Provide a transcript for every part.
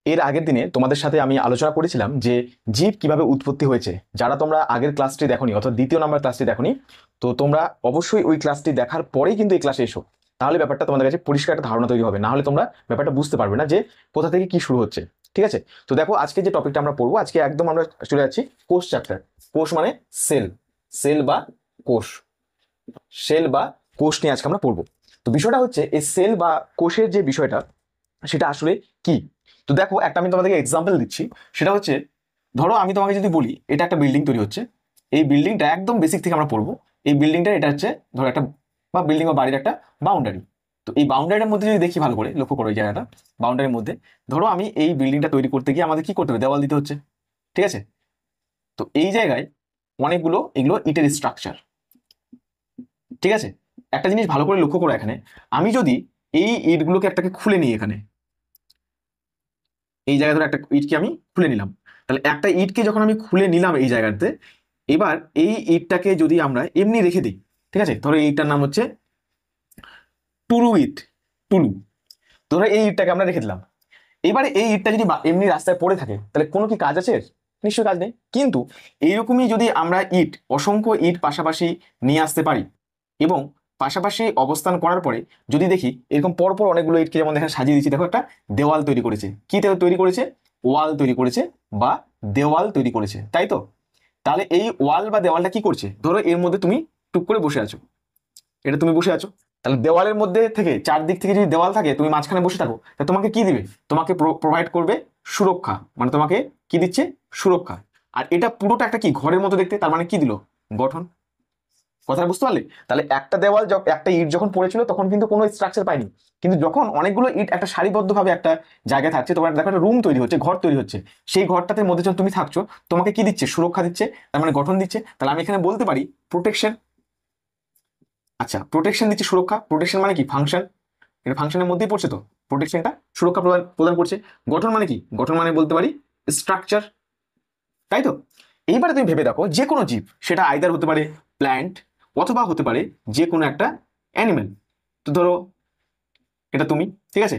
এর আগের দিনে তোমাদের সাথে আমি আলোচনা করেছিলাম যে জীব কিভাবে উৎপত্তি হয়েছে। যারা তোমরা আগের ক্লাসটি দেখোনি অর্থাৎ দ্বিতীয় নাম্বার ক্লাসটি দেখোনি, তো তোমরা অবশ্যই ওই ক্লাসটি দেখার পরেই কিন্তু এই ক্লাসে এসো। তাহলে ব্যাপারটা তোমাদের কাছে পরিষ্কার একটা ধারণা তৈরি হবে, না হলে তোমরা ব্যাপারটা বুঝতে পারবে না যে কোথা থেকে কি শুরু হচ্ছে। ঠিক আছে, তো দেখো আজকে যে টপিকটা আমরা পড়বো, আজকে একদম আমরা চলে যাচ্ছি কোষ চ্যাপ্টার। কোষ মানে সেল, সেল বা কোষ, সেল বা কোষ নিয়ে আজকে আমরা পড়বো। তো বিষয়টা হচ্ছে এই সেল বা কোষের যে বিষয়টা, সেটা আসলে কি। তো দেখো একটা আমি তোমাদেরকে এক্সাম্পল দিচ্ছি। সেটা হচ্ছে, ধরো আমি তোমাকে যদি বলি এটা একটা বিল্ডিং তৈরি হচ্ছে। এই বিল্ডিংটা একদম বেসিক থেকে আমরা পড়বো। এই বিল্ডিংটা এটা হচ্ছে ধরো একটা বা বিল্ডিং বা বাড়ির একটা বাউন্ডারি। তো এই বাউন্ডারির মধ্যে যদি দেখি, ভালো করে লক্ষ্য করো এই জায়গাটা, বাউন্ডারির মধ্যে ধরো আমি এই বিল্ডিংটা তৈরি করতে গিয়ে আমাদের কি করতে হবে, দেওয়াল দিতে হচ্ছে। ঠিক আছে, তো এই জায়গায় অনেকগুলো এগুলো ইটের স্ট্রাকচার। ঠিক আছে, একটা জিনিস ভালো করে লক্ষ্য করো এখানে, আমি যদি এই ইটগুলোকে একটাকে খুলে নিই, এখানে এই জায়গা ধরে একটা ইটকে আমি খুলে নিলাম, তাহলে একটা ইটকে যখন আমি খুলে নিলাম এই জায়গাতে, এবার এই ইটটাকে যদি আমরা এমনি রেখে দিই, ঠিক আছে, ধরো এই ইটটার নাম হচ্ছে টুলু ইট, টুলু, ধরো এই ইটটাকে আমরা রেখে দিলাম। এবারে এই ইটটা যদি এমনি রাস্তায় পড়ে থাকে, তাহলে কোনো কি কাজ আছে এর? নিশ্চয়ই কাজ নেই। কিন্তু এইরকমই যদি আমরা ইট, অসংখ্য ইট পাশাপাশি নিয়ে আসতে পারি এবং পাশাপাশি অবস্থান করার পরে যদি দেখি এরকম পরপর অনেকগুলো ইটকে যেমন এখানে সাজিয়ে দিচ্ছি, দেখো একটা দেওয়াল তৈরি করেছে। কি তৈরি করেছে? ওয়াল তৈরি করেছে বা দেওয়াল তৈরি করেছে, তাই তো? তাহলে এই ওয়াল বা দেওয়ালটা কি করছে? ধরো এর মধ্যে তুমি টুক করে বসে আছো, এটা তুমি বসে আছো, তাহলে দেওয়ালের মধ্যে থেকে চারদিক থেকে যদি দেওয়াল থাকে, তুমি মাঝখানে বসে থাকো, তাহলে তোমাকে কি দিবে? তোমাকে প্রোভাইড করবে সুরক্ষা। মানে তোমাকে কি দিচ্ছে? সুরক্ষা। আর এটা পুরোটা একটা কি ঘরের মতো দেখতে, তার মানে কি দিল? গঠন। কথাটা বুঝতে পারলে? তাহলে একটা দেওয়াল, একটা ইট যখন পড়েছিল তখন কিন্তু কোনো স্ট্রাকচার পাইনি, কিন্তু যখন অনেকগুলো ইট একটা সারিবদ্ধভাবে একটা জায়গায় থাকছে, তোমার দেখো একটা রুম তৈরি হচ্ছে, ঘর তৈরি হচ্ছে, সেই ঘরটাতে মধ্যে যখন তুমি থাকছো, তোমাকে কি দিচ্ছে? সুরক্ষা দিচ্ছে, তার মানে গঠন দিচ্ছে। তাহলে আমি এখানে বলতে পারি প্রোটেকশন। আচ্ছা, প্রোটেকশন দিচ্ছে, সুরক্ষা। প্রোটেকশন মানে কি? ফাংশন। এটা ফাংশনের মধ্যেই পড়ছে, তো প্রোটেকশনটা সুরক্ষা প্রদান প্রদান করছে। গঠন মানে কি? গঠন মানে বলতে পারি স্ট্রাকচার, তাই তো? এইবারে তুমি ভেবে দেখো, যে কোনো জীব, সেটা আইদার হতে পারে প্ল্যান্ট অথবা হতে পারে যে কোনো একটা অ্যানিমেল। তো ধরো এটা তুমি, ঠিক আছে,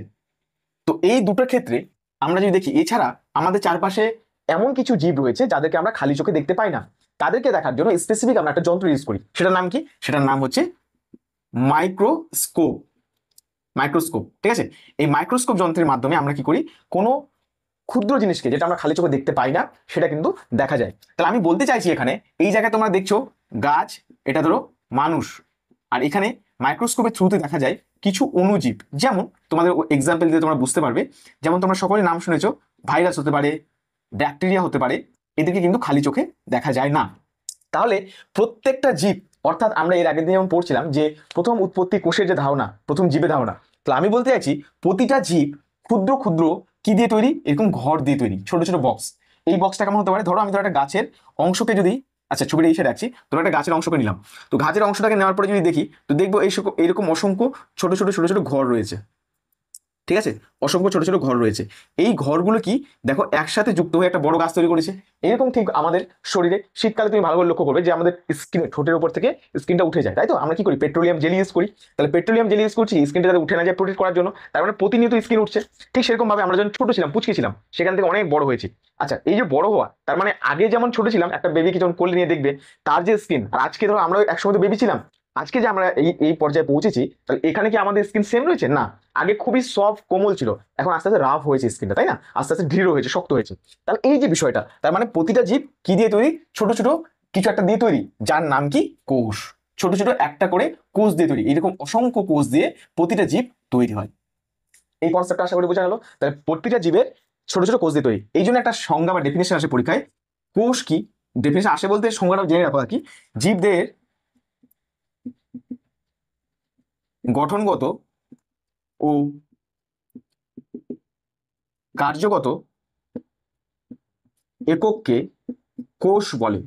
তো এই দুটোর ক্ষেত্রে আমরা যদি দেখি, এছাড়া আমাদের চারপাশে এমন কিছু জীব রয়েছে যাদেরকে আমরা খালি চোখে দেখতে পাই না। তাদেরকে দেখার জন্য স্পেসিফিক আমরা একটা যন্ত্র ইউজ করি। সেটার নাম কি? সেটার নাম হচ্ছে মাইক্রোস্কোপ। মাইক্রোস্কোপ, ঠিক আছে। এই মাইক্রোস্কোপ যন্ত্রের মাধ্যমে আমরা কি করি? কোনো ক্ষুদ্র জিনিসকে, যেটা আমরা খালি চোখে দেখতে পাই না, সেটা কিন্তু দেখা যায়। তাহলে আমি বলতে চাইছি, এখানে এই জায়গায় তোমরা দেখছো গাছ, এটা ধরো মানুষ, আর এখানে মাইক্রোস্কোপের থ্রুতে দেখা যায় কিছু অণুজীব। যেমন তোমাদের এক্সাম্পল দিয়ে তোমরা বুঝতে পারবে, যেমন তোমরা সকলে নাম শুনেছো, ভাইরাস হতে পারে, ব্যাকটেরিয়া হতে পারে, এদেরকে কিন্তু খালি চোখে দেখা যায় না। তাহলে প্রত্যেকটা জীব, অর্থাৎ আমরা এর আগের দিন যেমন পড়ছিলাম যে প্রথম উৎপত্তি কোষের যে ধারণা, প্রথম জীবের ধারণা, তাহলে আমি বলতে চাইছি প্রতিটা জীব ক্ষুদ্র ক্ষুদ্র কি দিয়ে তৈরি? এরকম ঘর দিয়ে তৈরি, ছোট ছোট বক্স। এই বক্সটা কেমন হতে পারে? ধরো আমি ধরো একটা গাছের অংশকে যদি, আচ্ছা ছবিটা এই সাইডে রাখছি, ধরো একটা গাছের অংশকে নিলাম, তো গাছের অংশটাকে নেওয়ার পরে যদি দেখি, তো দেখবো এইরকম অসংখ্য ছোট ছোট ছোট ছোট ঘর রয়েছে। ঠিক আছে, অসংখ্য ছোট ছোট ঘর রয়েছে। এই ঘরগুলো কি দেখো একসাথে যুক্ত হয়ে একটা বড় গাছ তৈরি করেছে। এরকম ঠিক আমাদের শরীরে শীতকালে তুমি ভালো করে লক্ষ্য করবে যে আমাদের স্কিন, ঠোঁটের উপর থেকে স্কিনটা উঠে যায়, তাই তো? আমরা কি করি? পেট্রোলিয়াম জেলি ইউজ করি। তাহলে পেট্রোলিয়াম জেলি ইউজ করছি স্কিনটা যাতে উঠে না যায়, প্রোটেক্ট করার জন্য। তার মানে প্রতিনিয়ত স্কিন উঠছে। ঠিক সেরকম ভাবে আমরা যখন ছোট ছিলাম, পুচকে ছিলাম, সেখান থেকে অনেক বড় হয়েছি। আচ্ছা, এই যে বড় হওয়া, তার মানে আগে যেমন ছোট ছিলাম, একটা বেবিকে যখন কোলে নিয়ে দেখবে তার যে স্কিন, আর আজকে ধরো আমরা একসময় বেবি ছিলাম, আজকে যে আমরা এই এই পর্যায়ে পৌঁছেছি, তাহলে এখানে কি আমাদের স্কিন সেম রয়েছে? না, আগে খুবই সফট কোমল ছিল, এখন আস্তে আস্তে রাফ হয়েছে স্কিনটা, তাই না? আস্তে আস্তে দৃঢ় হয়েছে, শক্ত হয়েছে। তাহলে এই যে বিষয়টা, তার মানে প্রতিটা জীব কি দিয়ে তৈরি? ছোট ছোট কিছু একটা দিয়ে তৈরি, যার নাম কি? কোষ। ছোট ছোট একটা করে কোষ দিয়ে তৈরি, এরকম অসংখ্য কোষ দিয়ে প্রতিটা জীব তৈরি হয়। এই কনসেপ্টটা আশা করি বোঝা গেল। তাহলে প্রতিটা জীবের ছোট ছোট কোষ দিয়ে তৈরি। এই জন্য একটা সংজ্ঞা বা ডেফিনেশন আসে পরীক্ষায়। কোষ কি? ডেফিনেশন আসে বলতে সংজ্ঞাটা জেনে রাখো আর কি। জীবদের গঠনগত ও কার্যগত একককে কোষ বলে।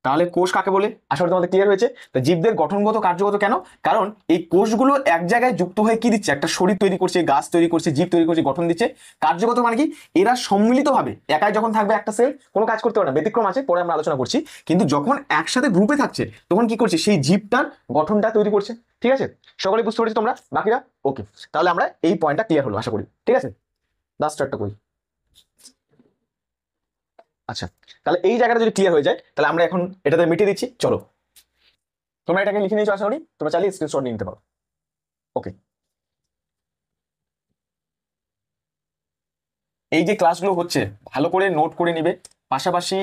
তাহলে কোষ কাকে বলে? আসলে তোমাদের ক্লিয়ার হয়েছে? তা জীবদের গঠনগত কার্যগত কেন? কারণ এই কোষগুলো এক জায়গায় যুক্ত হয়ে কি দিচ্ছে? একটা শরীর তৈরি করছে, গাছ তৈরি করছে, জীব তৈরি করছে, গঠন দিচ্ছে। কার্যগত মানে কি? এরা সম্মিলিতভাবে, একাই যখন থাকবে একটা সেল কোনো কাজ করতে পারে না, ব্যতিক্রম আছে, পরে আমরা আলোচনা করছি। কিন্তু যখন একসাথে গ্রুপে থাকছে, তখন কি করছে? সেই জীবটার গঠনটা তৈরি করছে। ঠিক আছে, সকলে বুঝতে পেরেছি তোমরা? বাকিরা ওকে। তাহলে আমরা এই পয়েন্টটা ক্লিয়ার হলো আশা করি, ঠিক আছে। ডাস্টারটা কই? আচ্ছা, তাহলে এই জায়গাটা যদি ক্লিয়ার হয়ে যায় তাহলে আমরা এখন এটাতে মিটিয়ে দিচ্ছি। চলো তোমরা এটাকে লিখে নিয়েছো, আশা করি তোমরা চাইলে স্ক্রিনশট নিয়ে নিতে পারো। ওকে, এই যে ক্লাসগুলো হচ্ছে ভালো করে নোট করে নিবে, পাশাপাশি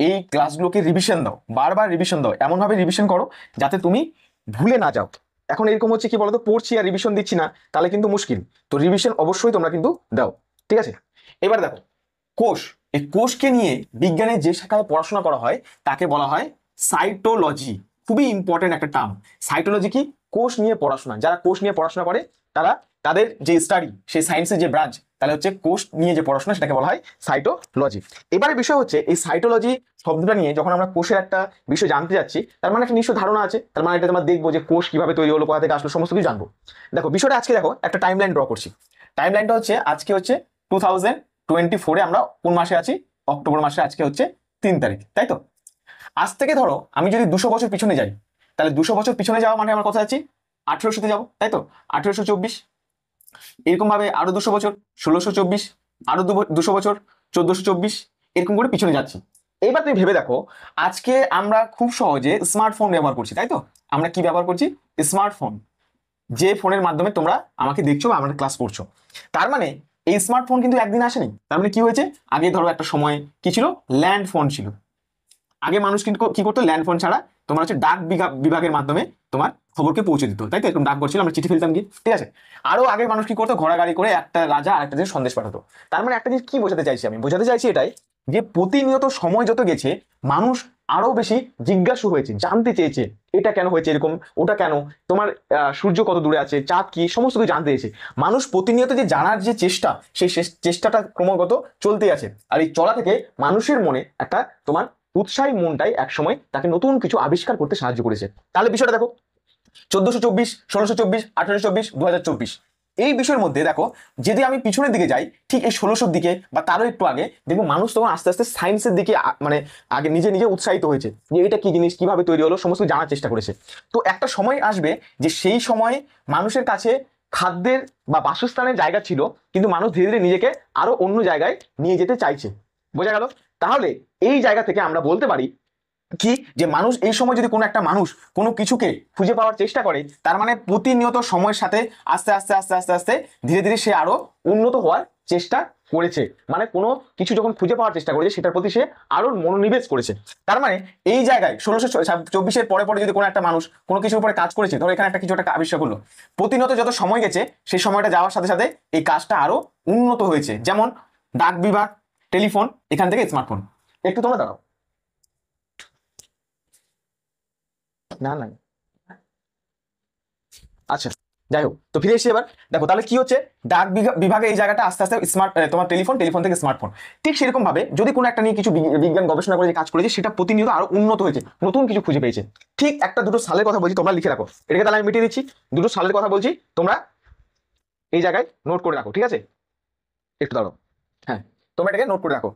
এই ক্লাসগুলোকে রিভিশন দাও, বারবার রিভিশন দাও, এমনভাবে রিভিশন করো যাতে তুমি ভুলে না যাও। এখন এরকম হচ্ছে কি বলতো, পড়ছি আর রিভিশন দিচ্ছি না, তাহলে কিন্তু মুশকিল। তো রিভিশন অবশ্যই তোমরা কিন্তু দাও, ঠিক আছে? এবার দেখো কোষ, এই কোষকে নিয়ে বিজ্ঞানে যে শাখায় পড়াশোনা করা হয় তাকে বলা হয় সাইটোলজি। খুবই ইম্পর্টেন্ট একটা টার্ম। সাইটোলজি কি? কোষ নিয়ে পড়াশোনা। যারা কোষ নিয়ে পড়াশোনা করে তারা তাদের যে স্টাডি, সেই সায়েন্সের যে ব্রাঞ্চ, তাহলে হচ্ছে কোষ নিয়ে যে পড়াশোনা সেটাকে বলা হয় সাইটোলজি। এবারে বিষয় হচ্ছে এই সাইটোলজি শব্দটা নিয়ে যখন আমরা কোষের একটা বিষয় জানতে যাচ্ছি, তার মানে একটা নিশ্চয় ধারণা আছে, তার মানে এটা আমরা দেখবো যে কোষ কিভাবে তৈরি হলো, কোথা থেকে আসলো, সমস্ত কিছু জানবো। দেখো বিষয়টা আজকে দেখো একটা টাইম লাইন ড্র করছি। টাইম লাইনটা হচ্ছে আজকে হচ্ছে 2024-এ আমরা কোন মাসে আছি? অক্টোবর মাসে। আজকে হচ্ছে 3 তারিখ, তাই তো? আজ থেকে ধরো আমি যদি 200 বছর পিছনে যাই, তাহলে 200 বছর পিছনে যাওয়া মানে আমার কথা আছি 1800-তে যাবো, তাই তো? 1824। এরকম ভাবে আরো 200 বছর 1624, আরো 200 বছর 1424, এরকম করে পিছনে যাচ্ছি। এইবার তুমি ভেবে দেখো, আজকে আমরা খুব সহজে স্মার্টফোন ব্যবহার করছি, তাই তো? আমরা কি ব্যবহার করছি? স্মার্টফোন। যে ফোনের মাধ্যমে তোমরা আমাকে দেখছো বা আমাদের ক্লাস করছো। তার মানে এই স্মার্টফোন কিন্তু একদিন আসেনি। তার মানে কি হয়েছে? আগে ধরো একটা সময় কি ছিল? ল্যান্ড ফোন ছিল। আগে মানুষ কিন্তু কি করতো? ল্যান্ড ফোন ছাড়া তোমার হচ্ছে ডাক বিভাগের মাধ্যমে তোমার খবরকে পৌঁছে দিত, তাই তো? এরকম ডাক করছিল, আমরা চিঠি ফেলতাম কি, ঠিক আছে? আরো আগে মানুষ কি করতো? ঘোড়া গাড়ি করে একটা রাজা আরেকটা দেশে সন্দেশ পাঠাতো। তার মানে একটা জিনিস কি বোঝাতে চাইছি আমি? বোঝাতে চাইছি এটাই যে প্রতিনিয়ত সময় যত গেছে মানুষ আরো বেশি জিজ্ঞাসু হয়েছে, জানতে চেয়েছে এটা কেন হয়েছে এরকম, ওটা কেন, তোমার সূর্য কত দূরে আছে, চাঁদ কি, সমস্ত কিছু জানতে চেয়েছে। মানুষ প্রতিনিয়ত যে জানার যে চেষ্টা, সেই চেষ্টাটা ক্রমাগত চলতে আছে। আর এই চলা থেকে মানুষের মনে একটা তোমার উৎসাহী মনটাই একসময় তাকে নতুন কিছু আবিষ্কার করতে সাহায্য করেছে। তাহলে বিষয়টা দেখো, 1424, 1624, 1824, 2024, এই বিষয়ের মধ্যে দেখো যদি আমি পিছনের দিকে যাই, ঠিক এই 1600-র দিকে বা তারও একটু আগে, দেখবো মানুষ তখন আস্তে আস্তে সায়েন্সের দিকে মানে আগে নিজে নিজে উৎসাহিত হয়েছে যে এটা কি জিনিস, কিভাবে তৈরি হলো, সমস্ত জানার চেষ্টা করেছে। তো একটা সময় আসবে যে সেই সময়ে মানুষের কাছে খাদ্যের বা বাসস্থানের জায়গা ছিল, কিন্তু মানুষ ধীরে ধীরে নিজেকে আরো অন্য জায়গায় নিয়ে যেতে চাইছে। বোঝা গেল? তাহলে এই জায়গা থেকে আমরা বলতে পারি কি, যে মানুষ এই সময় যদি কোনো একটা মানুষ কোনো কিছুকে খুঁজে পাওয়ার চেষ্টা করে, তার মানে প্রতিনিয়ত সময়ের সাথে আস্তে আস্তে আস্তে আস্তে আস্তে ধীরে ধীরে সে আরো উন্নত হওয়ার চেষ্টা করেছে। মানে কোনো কিছু যখন খুঁজে পাওয়ার চেষ্টা করেছে সেটার প্রতি সে আরো মনোনিবেশ করেছে। তার মানে এই জায়গায় 1624-এর পরে পরে যদি কোনো একটা মানুষ কোনো কিছুর উপরে কাজ করেছে, ধরো এখানে একটা কিছু একটা আবিষ্কার করলো, প্রতিনিয়ত যত সময় গেছে সেই সময়টা যাওয়ার সাথে সাথে এই কাজটা আরো উন্নত হয়েছে। যেমন ডাক বিভাগ, টেলিফোন, এখান থেকে স্মার্টফোন। একটু তোমরা দাঁড়াও, না না, আচ্ছা যাই হোক, তো ফিরে এসে এবার দেখো তাহলে কি হচ্ছে, ডাক বিভাগে এই জায়গাটা আস্তে আস্তে স্মার্ট, তোমার টেলিফোন, টেলিফোন থেকে স্মার্টফোন। ঠিক সেরকম ভাবে যদি কোনো একটা নিয়ে কিছু বিজ্ঞান গবেষণা করে যে কাজ করেছে, সেটা প্রতিনিয়ত আরো উন্নত হয়েছে, নতুন কিছু খুঁজে পেয়েছে। ঠিক একটা দুটো সালের কথা বলছি, তোমরা লিখে রাখো এটাকে, তাহলে আমি মিটিয়ে দিচ্ছি। দুটো সালের কথা বলছি, তোমরা এই জায়গায় নোট করে রাখো, ঠিক আছে? একটু দাঁড়াও, হ্যাঁ তোমরা এটাকে নোট করে রাখো।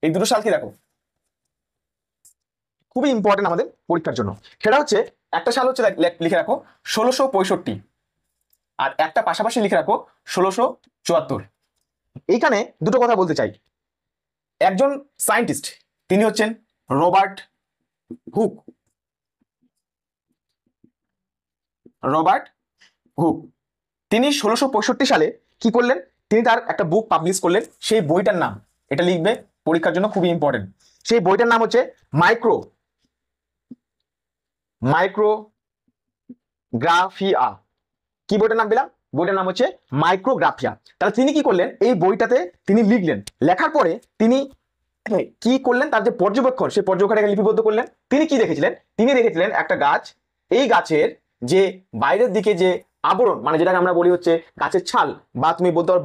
এই দুটো সাল কি দেখো, খুবই ইম্পর্টেন্ট আমাদের পরীক্ষার জন্য। সেটা হচ্ছে একটা সাল হচ্ছে লিখে রাখো 1665, আর একটা পাশাপাশি লিখে রাখো 1674। এইখানে দুটো কথা বলতে চাই। একজন সায়েন্টিস্ট, তিনি হচ্ছেন রবার্ট হুক। রবার্ট হুক, তিনি 1665 সালে কি করলেন? তিনি তার একটা বুক পাবলিশ করলেন। সেই বইটার নাম, এটা লিখবে পরীক্ষার জন্য, খুবই ইম্পর্টেন্ট। সেই বইটার নাম হচ্ছে মাইক্রোগ্রাফিয়া। কি বইটার নাম পেলাম? বইটার নাম হচ্ছে মাইক্রোগ্রাফিয়া। তাহলে তিনি কি করলেন? এই বইটাতে তিনি লিখলেন। লেখার পরে তিনি কি করলেন? তার যে পর্যবেক্ষণ, সেই পর্যবেক্ষণটাকে লিপিবদ্ধ করলেন। তিনি কি দেখেছিলেন? তিনি দেখেছিলেন একটা গাছ, এই গাছের যে বাইরের দিকে যে আবরণ, মানে যেটাকে আমরা বলি হচ্ছে গাছের ছাল, বা তুমি বলতে পারো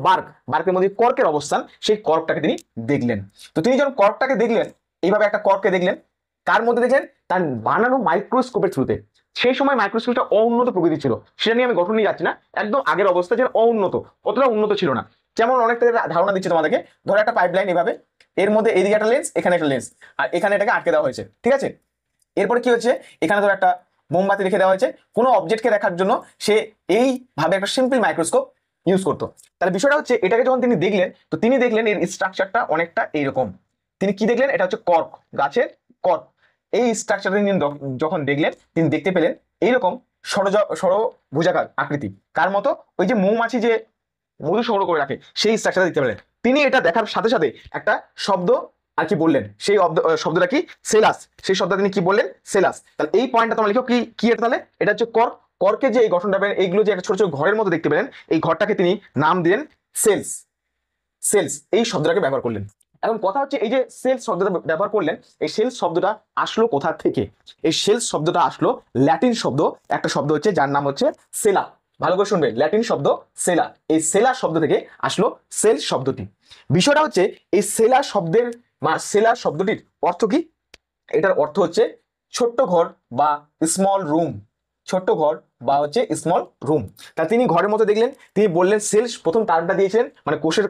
বার্কের মধ্যে কর্কের অবস্থান, সেই কর্কটাকে তিনি দেখলেন। তো তিনি যখন কর্কটাকে দেখলেন, এইভাবে একটা কর্ককে দেখলেন, কার মধ্যে দেখলেন? তার বানানো মাইক্রোস্কোপের থ্রুতে। সেই সময় মাইক্রোস্কোপটা অউন্নত প্রকৃতির ছিল, সেটা নিয়ে আমি গঠন নিয়ে যাচ্ছি না, একদম আগের অবস্থা, যেন অউন্নত, অতটা উন্নত ছিল না। যেমন অনেকটা ধারণা দিচ্ছে তোমাদেরকে, ধরো একটা পাইপলাইন এভাবে, এর মধ্যে এইদিকে একটা লেন্স, এখানে একটা লেন্স, আর এখানে এটাকে আটকে দেওয়া হয়েছে, ঠিক আছে? এরপরে কি হচ্ছে, এখানে ধরো একটা মোমবাতি রেখে দেওয়া হয়েছে। কোনো অবজেক্টকে দেখার জন্য সে এইভাবে একটা সিম্পল মাইক্রোস্কোপ ইউজ করতো। তাহলে বিষয়টা হচ্ছে এটাকে যখন তিনি দেখলেন, তো তিনি দেখলেন এর স্ট্রাকচারটা অনেকটা এইরকম। তিনি কি দেখলেন? এটা হচ্ছে কর্ক, গাছের কর্ক। এই স্ট্রাকচারটা তিনি যখন দেখলেন, তিনি দেখতে পেলেন এইরকম ষড়ভুজাকার আকৃতি, কার মতো? ওই যে মৌমাছি যে মধু সংগ্রহ করে রাখে সেই স্ট্রাকচার দেখতে পেলেন। তিনি এটা দেখার সাথে সাথে একটা শব্দ আর কি বললেন, সেই শব্দটা কি? সেলাস। সেই শব্দটা তিনি কি বললেন? সেলাস। তাহলে এই পয়েন্টটা তোমরা লিখো, কি কি এটা? তাহলে এটা হচ্ছে কর্ক। কর্কের যে এই গঠনটা পেলেন, এইগুলো যে একটা ছোট ছোট ঘরের মতো দেখতে পেলেন, এই ঘরটাকে তিনি নাম দিলেন সেলস। সেলস এই শব্দটাকে ব্যবহার করলেন। এখন কথা হচ্ছে, এই যে সেলস শব্দটা ব্যবহার করলেন, এই সেলস শব্দটা আসলো কোথা থেকে? এই সেলস শব্দটা আসলো ল্যাটিন শব্দ, একটা শব্দ হচ্ছে যার নাম হচ্ছে সেলা। ভালো করে শুনবে, ল্যাটিন শব্দ সেলা। এই সেলা শব্দ থেকে আসলো সেল শব্দটি। বিষয়টা হচ্ছে এই সেলা শব্দের সেলা শব্দটির অর্থ কি? এটার অর্থ হচ্ছে ছোট্ট ঘর বা স্মল রুম। ছোট্ট ঘর বা হচ্ছে স্মল রুম। তা তিনি ঘরের মতো দেখলেন, তিনি বললেন সেলস, প্রথম টার্মটা দিয়েছেন মানে কোষের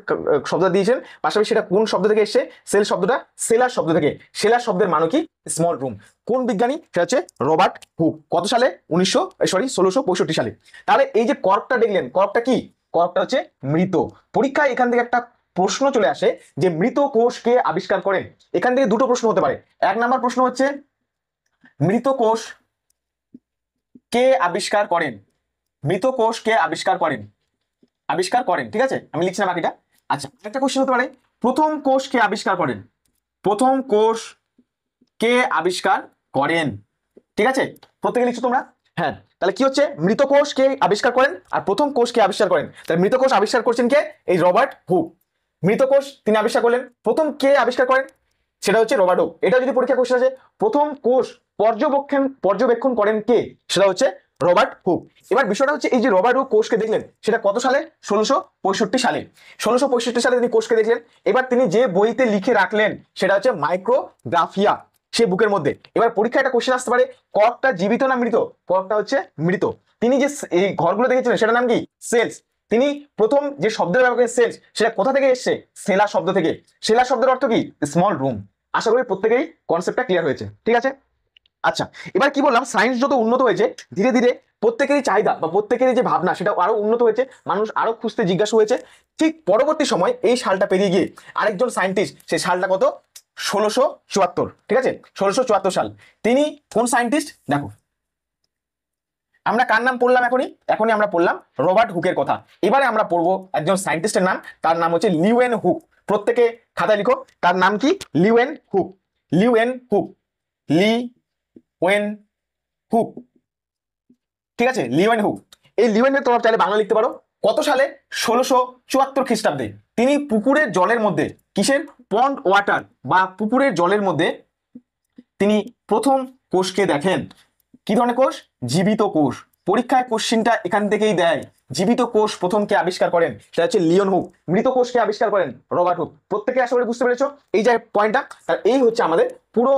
শব্দ দিয়েছেন, পাশাপাশি সেটা কোন শব্দ থেকে এসছে? সেল শব্দটা সেলার শব্দ থেকে। সেলার শব্দের মানে কি? Small room. কোন বিজ্ঞানী? সেটা হচ্ছে রবার্ট হুক। কত সালে? 1665 সালে। তাহলে এই যে কর্কটা দেখলেন, কর্কটা কি? কর্কটা হচ্ছে মৃত। পরীক্ষায় এখান থেকে একটা প্রশ্ন চলে আসে যে মৃত কোষ কে আবিষ্কার করেন? এখান থেকে দুটো প্রশ্ন হতে পারে। এক নাম্বার প্রশ্ন হচ্ছে মৃত কোষ কে আবিষ্কার করেন? মৃত কোষ কে আবিষ্কার করেন? আবিষ্কার করেন, ঠিক আছে, আমি লিখছি না বাকিটা। আচ্ছা, একটা কোশ্চেন হতে পারে প্রথম কোষ কে আবিষ্কার করেন? প্রথম কোষ কে আবিষ্কার করেন? ঠিক আছে, প্রত্যেকে লিখছো তোমরা? হ্যাঁ, তাহলে কি হচ্ছে? মৃত কোষ কে আবিষ্কার করেন আর প্রথম কোষ কে আবিষ্কার করেন। তাহলে মৃত কোষ আবিষ্কার করছেন কে? এই রবার্ট হুক। মৃত কোষ তিনি আবিষ্কার করলেন। প্রথম কে আবিষ্কার করেন? সেটা হচ্ছে রবার্ট হুক। এটা যদি পরীক্ষা কোশ্চেন আছে, প্রথম কোষ পর্যবেক্ষণ করেন কে? সেটা হচ্ছে রবার্ট হুক। এবার বিষয়টা হচ্ছে, এই যে রবার্ট হুক কোষকে দেখলেন, সেটা কত সালে? 1665 সালে। 1665 সালে তিনি কোষকে দেখলেন। এবার তিনি যে বইতে লিখে রাখলেন সেটা হচ্ছে মাইক্রোগ্রাফিয়া, সে বুকের মধ্যে। এবার পরীক্ষা একটা কোশ্চেন আসতে পারে, কর্কটা জীবিত না মৃত? কর্কটা হচ্ছে মৃত। তিনি যে এই ঘরগুলো দেখেছিলেন সেটার নাম কি? সেলস। তিনি প্রথম যে শব্দের ব্যবহার করেন সেলস, সেটা কোথা থেকে এসছে? সেলা শব্দ থেকে। সেলা শব্দের অর্থ কি? Small room. আশা করি প্রত্যেকেই কনসেপ্টটা ক্লিয়ার হয়েছে, ঠিক আছে? আচ্ছা, এবার কি বললাম, সায়েন্স যত উন্নত হয়েছে, ধীরে ধীরে প্রত্যেকেরই চাহিদা বা প্রত্যেকেরই যে ভাবনা সেটা আরো উন্নত হয়েছে, মানুষ আরো খুঁজতে জিজ্ঞাসা হয়েছে। ঠিক পরবর্তী সময় এই সালটা পেরিয়ে গিয়ে আরেকজন সায়েন্টিস্ট, সেই সালটা কত? 1674, ঠিক আছে, 1674 সাল। তিনি কোন সায়েন্টিস্ট? দেখো, আমরা কার নাম পড়লাম? এখনই আমরা পড়লাম রবার্ট হুকের কথা। এবারে আমরা পড়বো একজন সায়েন্টিস্টের নাম, তার নাম হচ্ছে লিওয়েন হুক। প্রত্যেকে খাতায় লিখো, তার নাম কি? Leeuwen hook. Leeuwen hook, Leeuwen hook, ঠিক আছে, লিওয়েন হুক। এই লিওয়েন হুক তোমরা চাইলে বাংলা লিখতে পারো। কত সালে? 1674 খ্রিস্টাব্দে তিনি পুকুরের জলের মধ্যে, কিসের? পন্ড ওয়াটার বা পুকুরের জলের মধ্যে তিনি প্রথম কোষকে দেখেন। কি ধরনের কোষ? জীবিত কোষ। পরীক্ষায় কোশ্চিনটা এখান থেকেই দেয়। জীবিত কোষ প্রথম কে আবিষ্কার করেন? সেটা হচ্ছে লিওন হুক। মৃত কোষকে আবিষ্কার করেন রবার্ট হুক। প্রত্যেকে আশা করি বুঝতে পেরেছো এই যে পয়েন্টটা। তার এই হচ্ছে আমাদের পুরো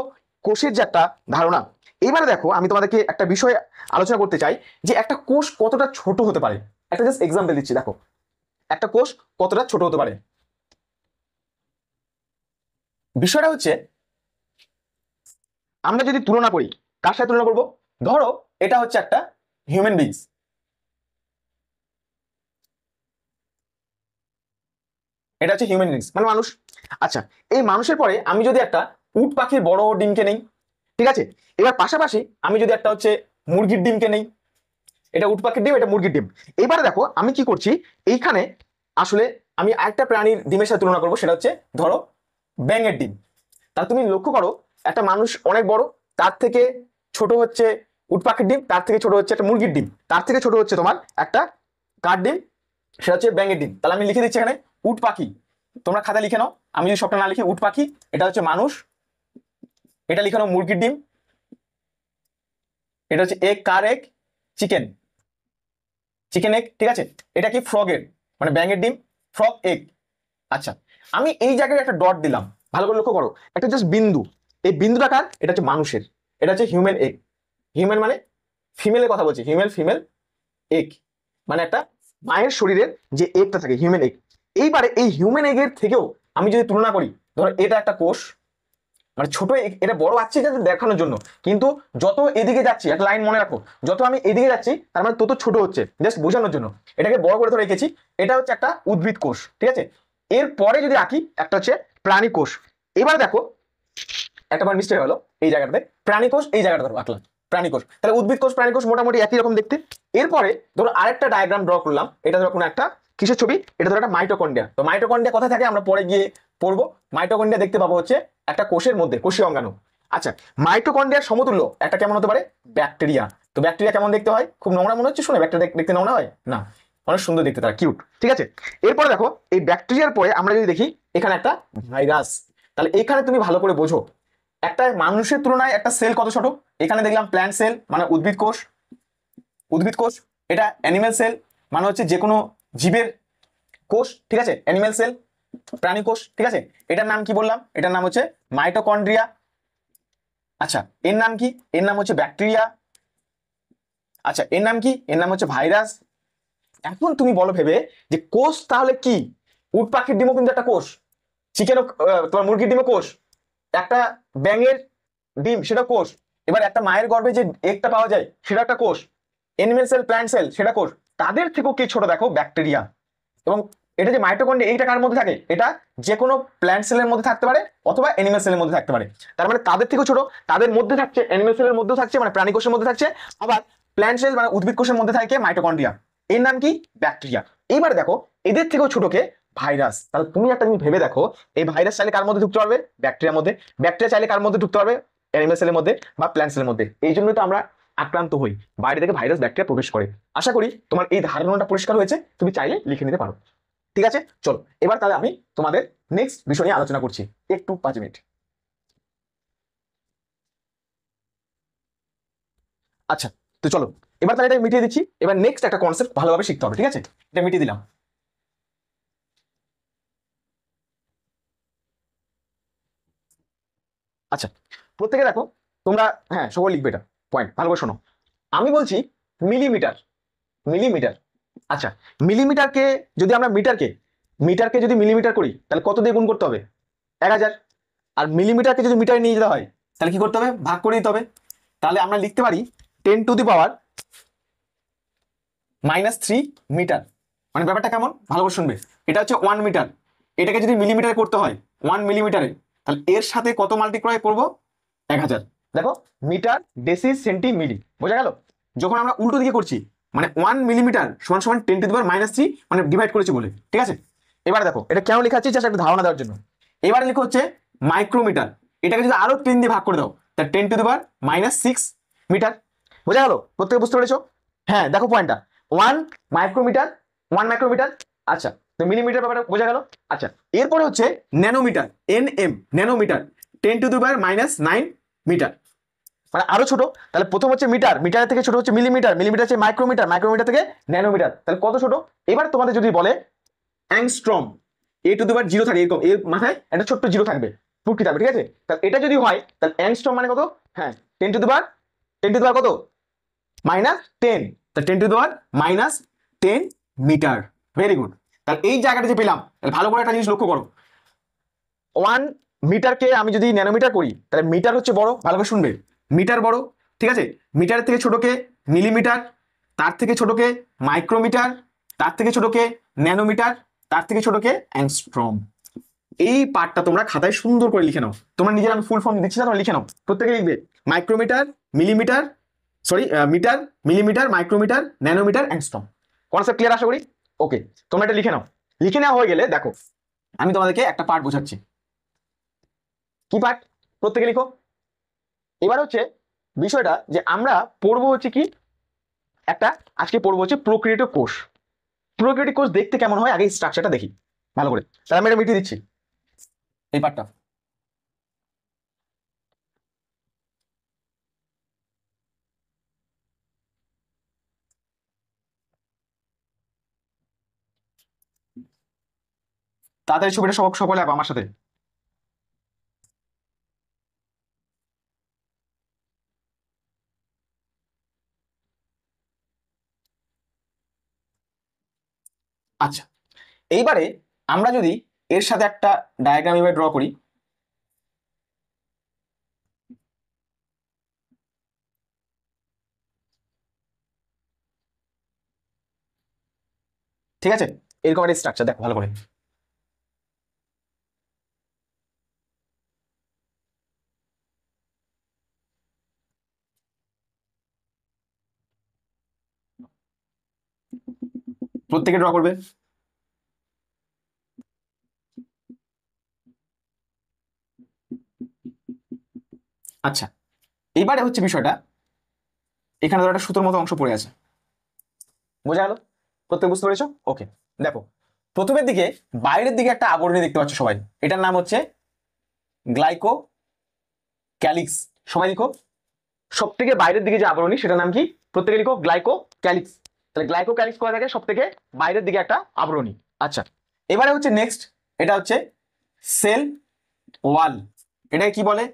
কোষের যে একটা ধারণা। এবারে দেখো, আমি তোমাদেরকে একটা বিষয় আলোচনা করতে চাই যে একটা কোষ কতটা ছোট হতে পারে। একটা জাস্ট এক্সাম্পল দিচ্ছি, দেখো একটা কোষ কতটা ছোট হতে পারে। বিষয়টা হচ্ছে, আমরা যদি তুলনা করি, কার সাথে তুলনা করবো? ধরো এটা হচ্ছে একটা হিউম্যান বিংস, এটা হচ্ছে হিউম্যান বিংস মানে মানুষ। আচ্ছা, এই মানুষের পরে আমি যদি একটা উট পাখির বড় ডিমকে নেই, ঠিক আছে, এবার পাশাপাশি আমি যদি একটা হচ্ছে মুরগির ডিমকে নেই, এটা উট পাখির ডিম, এটা মুরগির ডিম। এবারে দেখো আমি কি করছি, এইখানে আসলে আমি আরেকটা প্রাণীর ডিমের সাথে তুলনা করবো, সেটা হচ্ছে ধরো ব্যাঙের ডিম। তা তুমি লক্ষ্য করো, একটা মানুষ অনেক বড়, তার থেকে ছোট হচ্ছে উট পাখির ডিম, তার থেকে ছোট হচ্ছে একটা মুরগির ডিম, তার থেকে ছোট হচ্ছে তোমার একটা কার ডিম, সেটা হচ্ছে ব্যাঙের ডিম। তাহলে আমি লিখে দিচ্ছি এখানে উট পাখি, তোমরা খাতা লিখে নাও। আমি যদি সবটা না লিখি, উট পাখি, এটা হচ্ছে মানুষ, এটা লিখে নাও মুরগির ডিম, এটা হচ্ছে এগ, কার এগ, চিকেন, চিকেন এগ, ঠিক আছে। এটা কি? ফ্রগের মানে ব্যাঙের ডিম, ফ্রগ এগ। আচ্ছা, আমি এই জায়গায় একটা ডট দিলাম, ভালো করে লক্ষ্য করো, একটা জাস্ট বিন্দু। এই বিন্দুটা কার? এটা হচ্ছে মানুষের, এটা হচ্ছে হিউম্যান এগ। হিউম্যান মানে ফিমেলের কথা বলছি, ফিমেল এগ মানে একটা মায়ের শরীরের যে এগটা থাকে, হিউম্যান এগ। এইবারে এই হিউম্যান এগের থেকেও আমি যদি তুলনা করি, ধরো এটা একটা কোষ, মানে ছোট এটা বড় আছে যাতে দেখানোর জন্য, কিন্তু যত এদিকে যাচ্ছি, একটা লাইন মনে রাখো, যত আমি এদিকে যাচ্ছি তার মানে তত ছোট হচ্ছে, জাস্ট বোঝানোর জন্য এটাকে বড় করে ধরে রেখেছি। এটা হচ্ছে একটা উদ্ভিদ কোষ, ঠিক আছে। এরপরে যদি রাখি একটা হচ্ছে প্রাণী কোষ। এবার দেখো একটা বার মিস্টেক হলো, এই জায়গাটাতে প্রাণী কোষ, এই জায়গাটা ধরো রাখলাম প্রাণী কোষ, তাহলে উদ্ভিদ কোষ প্রাণী কোষ মোটামুটি একই রকম দেখতে। এরপরে ধরো আরেকটা ডায়াগ্রাম ড্র করলাম, এটা ধরো কোনো একটা কিসের ছবি, এটা ধরো একটা মাইটোকন্ড্রিয়া। তো মাইটোকন্ড্রিয়া কোথায় থাকে আমরা পরে গিয়ে পড়বো। মাইটোকন্ড্রিয়া দেখতে পাবো হচ্ছে একটা কোষের মধ্যে, কোষীয় অঙ্গাণু। আচ্ছা, মাইটোকন্ড্রিয়ার সমতুল্য একটা কেমন হতে পারে, ব্যাকটেরিয়া। তো ব্যাকটেরিয়া কেমন দেখতে হয়, খুব নোংরা মনে হচ্ছে শুনে, ব্যাকটেরিয়া দেখতে নোংরা হয় না, অনেক সুন্দর দেখতে, তারা কিউট, ঠিক আছে। এরপরে দেখো এই ব্যাকটেরিয়ার পরে আমরা যদি দেখি এখানে একটা ভাইরাস, তাহলে এখানে তুমি ভালো করে বোঝো একটা মানুষের তুলনায় একটা সেল কত ছোট। এখানে দেখলাম প্ল্যান্ট সেল মানে উদ্ভিদ কোষ, উদ্ভিদ কোষ। এটা অ্যানিমেল সেল মানে হচ্ছে যে কোনো জীবের কোষ, ঠিক আছে, অ্যানিমেল সেল, প্রাণী কোষ, ঠিক আছে। এটার নাম কি বললাম, এটার নাম হচ্ছে মাইটোকন্ড্রিয়া। আচ্ছা, এর নাম কি, এর নাম হচ্ছে ব্যাকটেরিয়া। আচ্ছা, এর নাম কি, এর নাম হচ্ছে ভাইরাস। এখন তুমি বলো ভেবে যে কোষ তাহলে কি, উট পাখির ডিমও কিন্তু একটা কোষ, চিকেনও, তোমার মুরগির ডিমও কোষ, একটা ব্যাঙের ডিম সেটা কোষ, এবার একটা মায়ের গর্ভে যে এগটা পাওয়া যায় সেটা একটা কোষ, এনিমেল সেল প্ল্যান্ট সেল সেটা কোষ, তাদের থেকেও কি ছোট দেখো, ব্যাকটেরিয়া। এবং এটা যে মাইটোকন্ড্রিয়া এইটা কার মধ্যে থাকে, এটা যে কোনো প্ল্যান্ট সেলের মধ্যে থাকতে পারে অথবা এনিমেল সেলের মধ্যে থাকতে পারে। তার মানে তাদের থেকেও ছোট, তাদের মধ্যে থাকছে, এনিমেল সেলের মধ্যেও থাকছে মানে প্রাণী কোষের মধ্যে থাকছে, আবার প্ল্যান্ট সেল মানে উদ্ভিদ কোষের মধ্যে থাকে মাইটোকন্ড্রিয়া, এর নাম কি, ব্যাকটেরিয়া। এইবার দেখো এদের থেকেও ছোটকে ভাইরাস। তাহলে তুমি একটা জিনিস ভেবে দেখো, এই ভাইরাস চাইলে কার মধ্যে ঢুকতে পারবে, ব্যাকটেরিয়ার মধ্যে, ব্যাকটেরিয়া চাইলে কার মধ্যে ঢুকতে পারবে, অ্যানিমেল সেলের মধ্যে বা প্ল্যান্ট সেলের মধ্যে। এই জন্যই তো আমরা আক্রান্ত হই, বাইরে থেকে ভাইরাস ব্যাকটেরিয়া প্রবেশ করে। আশা করি তোমার এই ধারণাটা পরিষ্কার হয়েছে, তুমি চাইলে লিখে নিতে পারো। ঠিক আছে, চলো এবার তাহলে আমি তোমাদের নেক্সট বিষয় নিয়ে আলোচনা করছি, একটু 5 মিনিট। আচ্ছা, তো চলো এবার তাহলে এটা মিটিয়ে দিচ্ছি, এবার নেক্সট একটা কনসেপ্ট ভালোভাবে শিখতে হবে, ঠিক আছে, এটা মিটিয়ে দিলাম। আচ্ছা, প্রত্যেকে দেখো তোমরা, হ্যাঁ সকল লিখবে এটা, পয়েন্ট ভালো করে শোনো। আমি বলছি মিলিমিটার, মিলিমিটার। আচ্ছা, মিলিমিটারকে যদি আমরা মিটারকে, মিটারকে যদি মিলিমিটার করি তাহলে কত দিয়ে গুণ করতে হবে, 1000। আর মিলিমিটারকে যদি মিটারে নিয়ে যেতে হয় তাহলে কি করতে হবে, ভাগ করে দিতে হবে। তাহলে আমরা লিখতে পারি 10⁻³ মিটার। মানে ব্যাপারটা কেমন ভালো করে শুনবে, এটা হচ্ছে 1 মিটার, এটাকে যদি মিলিমিটারে করতে হয় 1 মিলিমিটারে, তাহলে এর সাথে কত মাল্টিপ্লাই করবো, 1000। দেখো মিটার ডেসি সেন্টি মিলি, বোঝা গেল। যখন আমরা উল্টো দিকে করছি মানে 1 মিলিমিটার সমান সমান 10⁻³ মানে ডিভাইড করেছি বলে, ঠিক আছে। এবার দেখো এটা কেন লেখা আছে, জাস্ট একটা ধারণা দেওয়ার জন্য। এবারে লিখো হচ্ছে মাইক্রোমিটার, এটাকে যদি আরো 10 দিয়ে ভাগ করে দাও তা 10⁻⁻6 মিটার। বোঝা গেল, প্রত্যেকে বুঝতে পেরেছো। হ্যাঁ দেখো পয়েন্টটা, 1 মাইক্রোমিটার, 1 মাইক্রোমিটার। আচ্ছা, তো মিলিমিটার ব্যাপারটা বোঝা গেল। আচ্ছা, এরপরে হচ্ছে ন্যানোমিটার, NM, ন্যানোমিটার, 10⁻⁹ মিটার, মানে আরো ছোট। তাহলে প্রথম হচ্ছে মিটার, মিটারের থেকে ছোট হচ্ছে মিলিমিটার, মিলিমিটার হচ্ছে মাইক্রোমিটার, মাইক্রোমিটার থেকে ন্যানোমিটার, তাহলে কত ছোট। এবার তোমাদের যদি বলে অ্যাংস্ট্রম, A⁻0 থাকে এরকম, এর মাথায় একটা ছোট্ট জিরো থাকবে, টুকটি থাকবে, ঠিক আছে। তাহলে এটা যদি হয় তাহলে অ্যাংস্ট্রম মানে কত, হ্যাঁ 10⁻, কত, -10, তা 10⁻⁻10 মিটার। Very good. তাহলে এই জায়গাটা যে পেলাম, তাহলে ভালো করে একটা জিনিস লক্ষ্য করো, 1 মিটারকে আমি যদি ন্যানোমিটার করি তাহলে মিটার হচ্ছে বড়, ভালো করে শুনবে, মিটার বড়, ঠিক আছে। মিটারের থেকে ছোটকে মিলিমিটার, তার থেকে ছোটকে মাইক্রোমিটার, তার থেকে ছোটকে ন্যানোমিটার, তার থেকে ছোটকে অ্যাংস্ট্রম। এই পার্টটা তোমরা খাতায় সুন্দর করে লিখে নাও, তোমরা নিজের, আমি ফুল ফর্ম দিচ্ছি না, তোমরা লিখে নাও, প্রত্যেকে লিখবে micrometre, millimetre, sorry metre, millimetre, micrometre, nanometre, angstrom. Concept clear আশা করি। ওকে, তোমরা এটা লিখে নাও। লিখে নেওয়া হয়ে গেলে দেখো আমি তোমাদেরকে একটা পার্ট বোঝাচ্ছি। কি পার্ট, প্রত্যেকে লিখো। এবার হচ্ছে বিষয়টা যে আমরা পড়বো হচ্ছে কি, একটা আজকে পড়বো হচ্ছে প্রোক্রিয়েটিভ কোষ। প্রোক্রিয়েটিভ কোষ দেখতে কেমন হয় আগে স্ট্রাকচারটা দেখি ভালো করে, তাহলে আমি এটা মিটিয়ে দিচ্ছি এই পার্টটা। তাড়াতাড়ি ছবিটা সব সকলে আঁকো আমার সাথে। আচ্ছা, এইবারে আমরা যদি এর সাথে একটা ডায়াগ্রাম এভাবে ড্র করি, ঠিক আছে, এরকম একটা স্ট্রাকচার দেখো ভালো করে। প্রত্যেকে ড্র করবে। আচ্ছা, এবারে হচ্ছে বিষয়টা, এখানে ধরো একটা সুতোর মতো অংশ পড়ে আছে, বোঝা গেল? প্রত্যেক বুঝতে পেরেছো? ওকে, দেখো প্রথমের দিকে বাইরের দিকে একটা আবরণী দেখতে পাচ্ছ সবাই, এটার নাম হচ্ছে গ্লাইকো ক্যালিক্স। সবাই লিখো, সব থেকে বাইরের দিকে যে আবরণী সেটার নাম কি? প্রত্যেকে লিখো গ্লাইকো ক্যালিক্স। তাহলে গ্লাইকো ক্যালিক্স কোথায় থাকে? সব থেকে বাইরের দিকে একটা আবরণী। আচ্ছা, এবারে হচ্ছে নেক্সট, এটা হচ্ছে সেল ওয়াল। এটাকে কি বলে?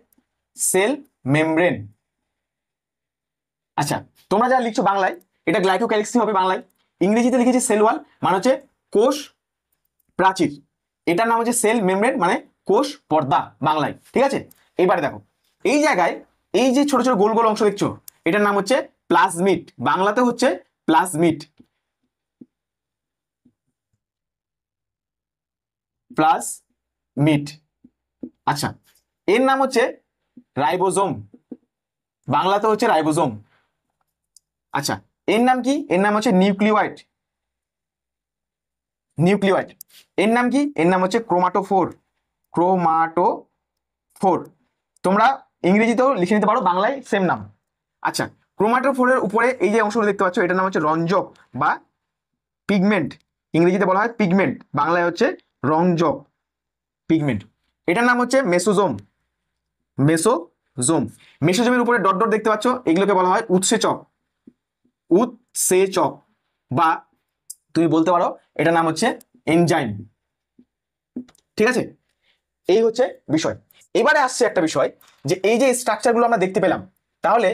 Cell membrane. আচ্ছা, তোমরা যা লিখছো বাংলায় এটা গ্লাইকো ক্যালিক্সই হবে বাংলায়, ইংরেজিতে লিখেছে সেল ওয়াল, মানে হচ্ছে কোষ প্রাচীর। এটার নাম হচ্ছে সেল মেমব্রেন, মানে কোষ পর্দা বাংলায়। ঠিক আছে, এবারে দেখো এই জায়গায় এই যে ছোট ছোট গোল গোল অংশ দেখছো, এটার নাম হচ্ছে প্লাজমিড, বাংলাতে হচ্ছে প্লাজমিড। প্লাজমিড। আচ্ছা, এর নাম হচ্ছে রাইবোজোম, বাংলাতে হচ্ছে রাইবোজোম। আচ্ছা, এর নাম কি? এর নাম হচ্ছে নিউক্লিওয়েড। নিউক্লিওয়েড। এর নাম কি? এর নাম হচ্ছে ক্রোমাটোফোর। ক্রোমাটোফোর। তোমরা ইংরেজিতেও লিখে নিতে পারো, বাংলায় সেম নাম। আচ্ছা, ক্রোমাটোফোরের উপরে এই যে অংশগুলো দেখতে পাচ্ছ, এটার নাম হচ্ছে রঞ্জক বা পিগমেন্ট। ইংরেজিতে বলা হয় পিগমেন্ট, বাংলায় হচ্ছে রঞ্জক, পিগমেন্ট। এটার নাম হচ্ছে মেসোজোম। মেসোজোম। মেসোজোমের উপরে ডট ডট দেখতে পাচ্ছ, এগুলোকে বলা হয় উৎসেচক। উৎসেচক, বা তুমি বলতে পারো এটার নাম হচ্ছে এনজাইম। ঠিক আছে, এই হচ্ছে বিষয়। এবারে আসছে একটা বিষয়, যে এই যে স্ট্রাকচারগুলো আমরা দেখতে পেলাম, তাহলে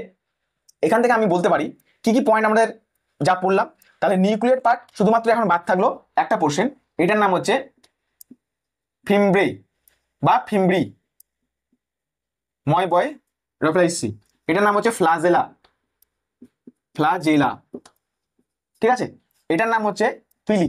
এখান থেকে আমি বলতে পারি কি কি পয়েন্ট আমাদের যা পড়লাম। তাহলে নিউক্লিয়েট পার্ট শুধুমাত্র এখন বাদ থাকলো একটা পোর্শন, এটার নাম হচ্ছে ফিমব্রেই বা ফিমব্রি, ময় বয় রপ্লাইসি। এটার নাম হচ্ছে ফ্লাজেলা। ফ্লাজেলা। ঠিক আছে, এটার নাম হচ্ছে পিলি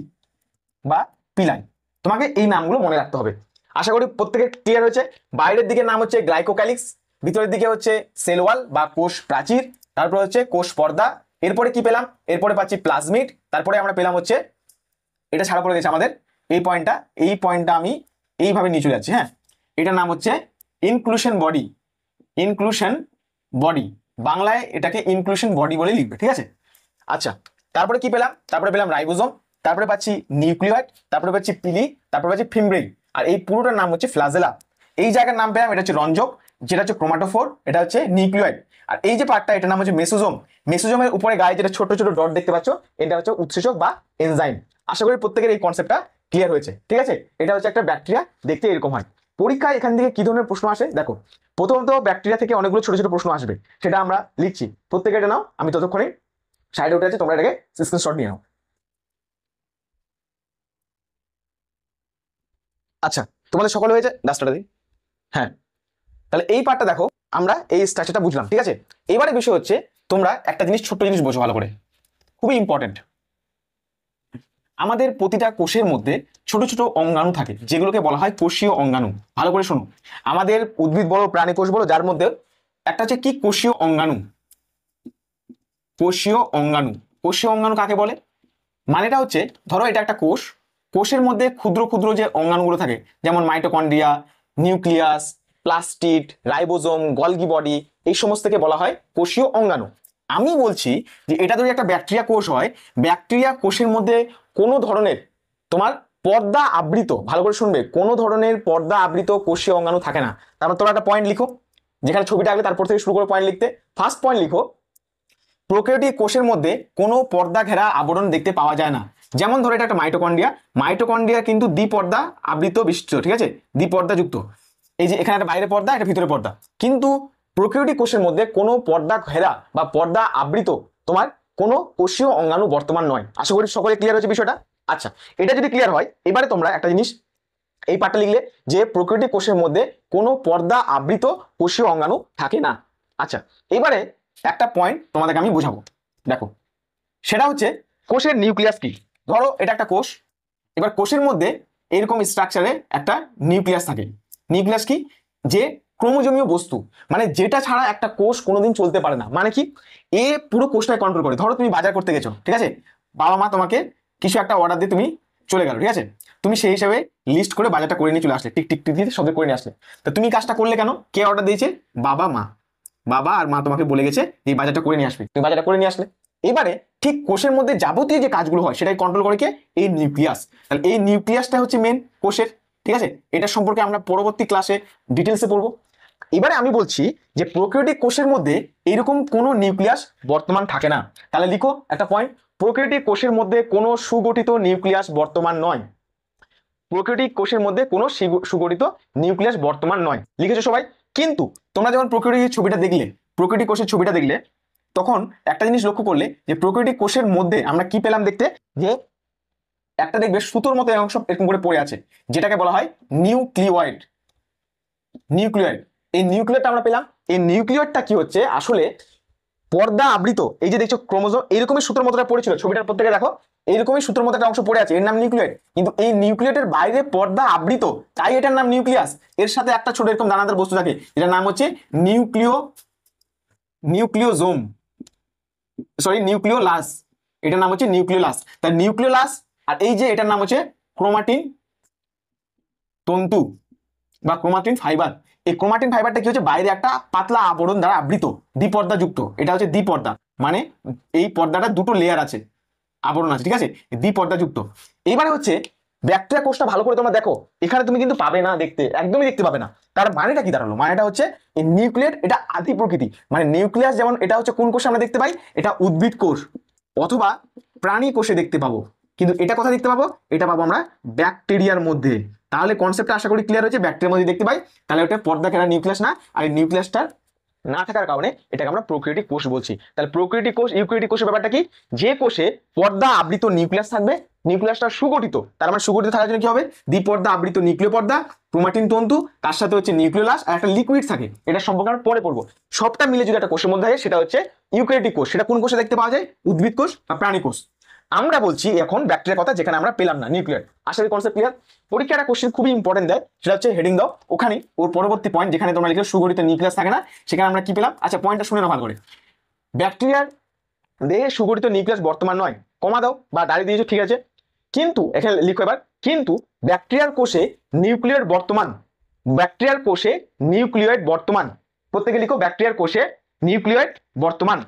বা পিলাই। তোমাকে এই নামগুলো মনে রাখতে হবে। আশা করি প্রত্যেকের ক্লিয়ার হয়েছে। বাইরের দিকের নাম হচ্ছে গ্লাইকোক্যালিক্স, ভিতরের দিকে হচ্ছে সেল ওয়াল বা কোষ প্রাচীর, তারপরে হচ্ছে কোষ পর্দা। এরপরে কি পেলাম? এরপরে পাচ্ছি প্লাজমিড, তারপরে আমরা পেলাম হচ্ছে, এটা ছাড়া পড়ে গেছে আমাদের এই পয়েন্টটা। এই পয়েন্টটা আমি এইভাবে নিয়ে চলে যাচ্ছি। হ্যাঁ, এটার নাম হচ্ছে ইনক্লুশন বডি। ইনক্লুশন বডি, বাংলায় এটাকে ইনক্লুশন বডি বলে লিখবে। ঠিক আছে, আচ্ছা, তারপরে কি পেলাম? তারপরে পেলাম রাইবোজোম, তারপরে পাচ্ছি নিউক্লিয়েট, তারপরে পাচ্ছি পিলি, তারপরে পাচ্ছি ফিমব্রেই, আর এই পুরোটার নাম হচ্ছে ফ্লাজেলা। এই জায়গার নাম পেলাম, এটা হচ্ছে রঞ্জক, যেটা হচ্ছে ক্রোমাটোফোর, এটা হচ্ছে নিউক্লিয়েট। আর এই যে পার্টটা, এটার নাম হচ্ছে মেসোজোম। মেসোজোমের উপরে গায়ে যেটা ছোট ছোট ডট দেখতে পাচ্ছ, এটা হচ্ছে উৎসেচক বা এনজাইম। আশা করি প্রত্যেকের এই কনসেপ্টটা ক্লিয়ার হয়েছে। ঠিক আছে, এটা হচ্ছে একটা ব্যাকটেরিয়া, দেখতে এরকম হয়। পরীক্ষায় এখান থেকে কি ধরনের প্রশ্ন আসে দেখো। প্রথমত ব্যাকটেরিয়া থেকে অনেকগুলো ছোট ছোট প্রশ্ন আসবে, সেটা আমরা লিখছি। প্রত্যেকে এটা নাও, আমি ততক্ষণে সাইডে উঠে আছে, তোমরা এটাকে স্ক্রিনশট নিয়ে নাও। আচ্ছা, তোমাদের সকলে হয়েছে? ডাস্টারটা দিই। হ্যাঁ, তাহলে এই পার্টটা দেখো, আমরা এই স্ট্রাকচারটা বুঝলাম। ঠিক আছে, এবারে বিষয় হচ্ছে, তোমরা একটা জিনিস, ছোট্ট জিনিস বোঝো ভালো করে, খুবই ইম্পর্টেন্ট। আমাদের প্রতিটা কোষের মধ্যে ছোট ছোট অঙ্গাণু থাকে, যেগুলোকে বলা হয় কোষীয় অঙ্গাণু। ভালো করে শোনো, আমাদের উদ্ভিদ বলো, প্রাণী কোষ বলো, যার মধ্যে একটা হচ্ছে কি কোষীয় অঙ্গাণু। কোষীয় অঙ্গাণু। কোষীয় অঙ্গাণু কাকে বলে? মানেটা হচ্ছে, ধরো এটা একটা কোষ, কোষের মধ্যে ক্ষুদ্র ক্ষুদ্র যে অঙ্গাণুগুলো থাকে, যেমন mitochondria, nucleus, plastid, ribosome, Golgi body, এই সমস্তকে বলা হয় কোষীয় অঙ্গাণু। আমি বলছি যে এটা যদি একটা ব্যাকটেরিয়া কোষ হয়, ব্যাকটেরিয়া কোষের মধ্যে কোনো ধরনের তোমার পর্দা আবৃত, ভালো করে শুনবে, কোনো ধরনের পর্দা আবৃত কোষীয় অঙ্গাণু থাকে না। তারপর তোমরা একটা পয়েন্ট লিখো, যেখানে ছবিটা আঁকলে তারপর থেকে শুরু করে পয়েন্ট লিখতে। ফার্স্ট পয়েন্ট লিখো, প্রোক্যারিওটিক কোষের মধ্যে কোনো পর্দা ঘেরা আবরণ দেখতে পাওয়া যায় না। যেমন ধরো এটা একটা মাইটোকন্ড্রিয়া, মাইটোকন্ড্রিয়া কিন্তু দ্বিপর্দা আবৃত বিশিষ্ট। ঠিক আছে, দ্বিপর্দা যুক্ত। এই যে এখানে একটা বাইরে পর্দা, এটা ভিতরে পর্দা, কিন্তু প্রোক্যারিওটিক কোষের মধ্যে কোনো পর্দা ঘেরা বা পর্দা আবৃত তোমার কোনো কোষীয় অঙ্গাণু বর্তমান নয়। আশা করি সকলে ক্লিয়ার হয়েছে বিষয়টা। আচ্ছা, এটা যদি ক্লিয়ার হয়, এবারে তোমরা একটা জিনিস এই পার্টটা লিখলে, যে প্রোক্যারিওটিক কোষের মধ্যে কোনো পর্দা আবৃত কোষীয় অঙ্গাণু থাকে না। আচ্ছা, এবারে একটা পয়েন্ট তোমাদেরকে আমি বোঝাবো, দেখো, সেটা হচ্ছে কোষের নিউক্লিয়াস কি। ধরো এটা একটা কোষ, এবার কোষের মধ্যে এরকম স্ট্রাকচারে একটা নিউক্লিয়াস থাকে। নিউক্লিয়াস কি? যে ক্রোমোজোমীয় বস্তু, মানে যেটা ছাড়া একটা কোষ কোনোদিন চলতে পারে না। মানে কি? এ পুরো কোষটাকে কন্ট্রোল করে। ধরো তুমি বাজার করতে গেছো, ঠিক আছে, বাবা মা তোমাকে কিছু একটা অর্ডার দিয়ে তুমি চলে গেল, ঠিক আছে, তুমি সেই হিসাবে লিস্ট করে বাজারটা করে নিয়ে চলে আসলে, টিক টিক টিক দিয়ে শব্দ করে নিয়ে আসলে। তো তুমি কাজটা করলে কেন? কে অর্ডার দিয়েছে? বাবা মা। বাবা আর মা তোমাকে বলে গেছে যে এই বাজারটা করে নিয়ে আসবে, তুমি বাজারটা করে নিয়ে আসলে। এবারে ঠিক কোষের মধ্যে যাবতীয় যে কাজগুলো হয় সেটাই কন্ট্রোল করে কে? এই নিউক্লিয়াস। তাহলে এই নিউক্লিয়াসটা হচ্ছে মেন কোষের, ঠিক আছে। এটা সম্পর্কে আমরা পরবর্তী ক্লাসে ডিটেলসে পড়বো। এবারে আমি বলছি যে প্রোক্যারিওটিক কোষের মধ্যে এরকম কোনো নিউক্লিয়াস বর্তমান থাকে না। তাহলে লিখো একটা পয়েন্ট, প্রোক্যারিওটিক কোষের মধ্যে কোনো সুগঠিত নিউক্লিয়াস বর্তমান নয়। প্রোক্যারিওটিক কোষের মধ্যে কোনো সুগঠিত নিউক্লিয়াস বর্তমান নয়, লিখেছো সবাই? কিন্তু তোমরা যখন প্রোক্যারিওটিক ছবিটা দেখলে, প্রোক্যারিওটিক কোষের ছবিটা দেখলে, তখন একটা জিনিস লক্ষ্য করলে যে প্রোক্যারিওটিক কোষের মধ্যে আমরা কি পেলাম দেখতে, যে একটা দেখবে সুতোর মতো অংশ এরকম করে পড়ে আছে, যেটাকে বলা হয় নিউক্লিওয়েড। নিউক্লিওয়েড, এই নিউক্লিওয়েডটা আমরা পেলাম। এই নিউক্লিওয়েডটা কি হচ্ছে আসলে? পর্দা আবৃত। এই যে দেখছো ক্রোমোজোম এইরকমই সুতোর মতোটা পড়েছিল, ছবিটার প্রত্যেকে দেখো এইরকমই সুতোর মতো একটা অংশ পড়ে আছে, এর নাম নিউক্লিয়েট। কিন্তু এই নিউক্লিয়েটের বাইরে পর্দা আবৃত, তাই এটার নাম নিউক্লিয়াস। এর সাথে একটা ছোট এরকম দানাদার বস্তু থাকে, যেটার নাম হচ্ছে নিউক্লিওজোম, সরি নিউক্লিওলাস। এটার নাম হচ্ছে নিউক্লিওলাস। তাই নিউক্লিওলাস, আর এই যে এটার নাম হচ্ছে ক্রোমাটিন তন্তু বা ক্রোমাটিন ফাইবার। এই ক্রোমাটিন ফাইবারটা কি হচ্ছে? বাইরে একটা পাতলা আবরণ দ্বারা আবৃত, দ্বিপর্দা যুক্ত। এটা হচ্ছে দ্বিপর্দা, মানে এই পর্দাটা দুটো লেয়ার আছে, আবরণ আছে, ঠিক আছে, দ্বিপর্দা যুক্ত। এবারে হচ্ছে ব্যাকটেরিয়া কোষটা ভালো করে তোমরা দেখো, এখানে তুমি কিন্তু পাবে না দেখতে, একদমই দেখতে পাবে না। তার মানেটা কি দাঁড়ালো? মানেটা হচ্ছে এই নিউক্লিয়েট এটা আদি প্রকৃতি, মানে নিউক্লিয়াস যেমন এটা হচ্ছে কোন কোষে আমরা দেখতে পাই? এটা উদ্ভিদ কোষ অথবা প্রাণী কোষে দেখতে পাবো। কিন্তু এটা কোথায় দেখতে পাবো? এটা পাবো আমরা ব্যাকটেরিয়ার মধ্যে। তাহলে কনসেপ্টটা আশা করি ক্লিয়ার হয়েছে, ব্যাকটেরিয়ার মধ্যে দেখতে পাই। তাহলে ওটা পর্দা ঘেরা নিউক্লিয়াস না, আর এই নিউক্লিয়াসটার না থাকার কারণে এটাকে আমরা প্রোক্যারিওটিক কোষ বলছি। তাহলে প্রোক্যারিওটিক কোষ ইউক্যারিওটিক কোষের ব্যাপারটা কি? যে কোষে পর্দা আবৃত নিউক্লিয়াস থাকবে, নিউক্লিয়াসটা সুগঠিত, তার মানে সুগঠিত থাকার জন্য কি হবে? দ্বিপর্দা আবৃত নিউক্লিয় পর্দা, ক্রোমাটিন তন্তু, তার সাথে হচ্ছে নিউক্লিওলাস, আর একটা লিকুইড থাকে। এটা সম্পর্কে আমরা পরে পড়বো। সবটা মিলে যদি একটা কোষের মধ্যে থাকে সেটা হচ্ছে ইউক্যারিওটিক কোষ। সেটা কোন কোষে দেখতে পাওয়া যায়? উদ্ভিদ কোষ বা প্রাণী কোষ। আমরা বলছি এখন ব্যাকটেরিয়ার কথা, যেখানে আমরা পেলাম না নিউক্লিয়ার। আশা করি কনসেপ্ট ক্লিয়ার। পরীক্ষা একটা কোশ্চেন খুবই ইম্পর্টেন্ট দেয়, সেটা হচ্ছে হেডিং দাও, ওখানে ওর পরবর্তী পয়েন্ট যেখানে তোমরা লিখে সুগঠিত নিউক্লিয়াস থাকে না, সেখানে আমরা কি পেলাম? আচ্ছা পয়েন্টটা শুনে নাও ভালো করে। ব্যাকটেরিয়ার দেহে সুগঠিত নিউক্লিয়াস বর্তমান নয়, কমা দাও বা দাঁড়িয়ে দিয়েছো, ঠিক আছে। কিন্তু এখানে লিখো এবার, কিন্তু ব্যাকটেরিয়ার কোষে নিউক্লিয়েট বর্তমান। ব্যাকটেরিয়ার কোষে নিউক্লিয়েট বর্তমান। প্রত্যেকে লিখো ব্যাকটেরিয়ার কোষে নিউক্লিয়েট বর্তমান।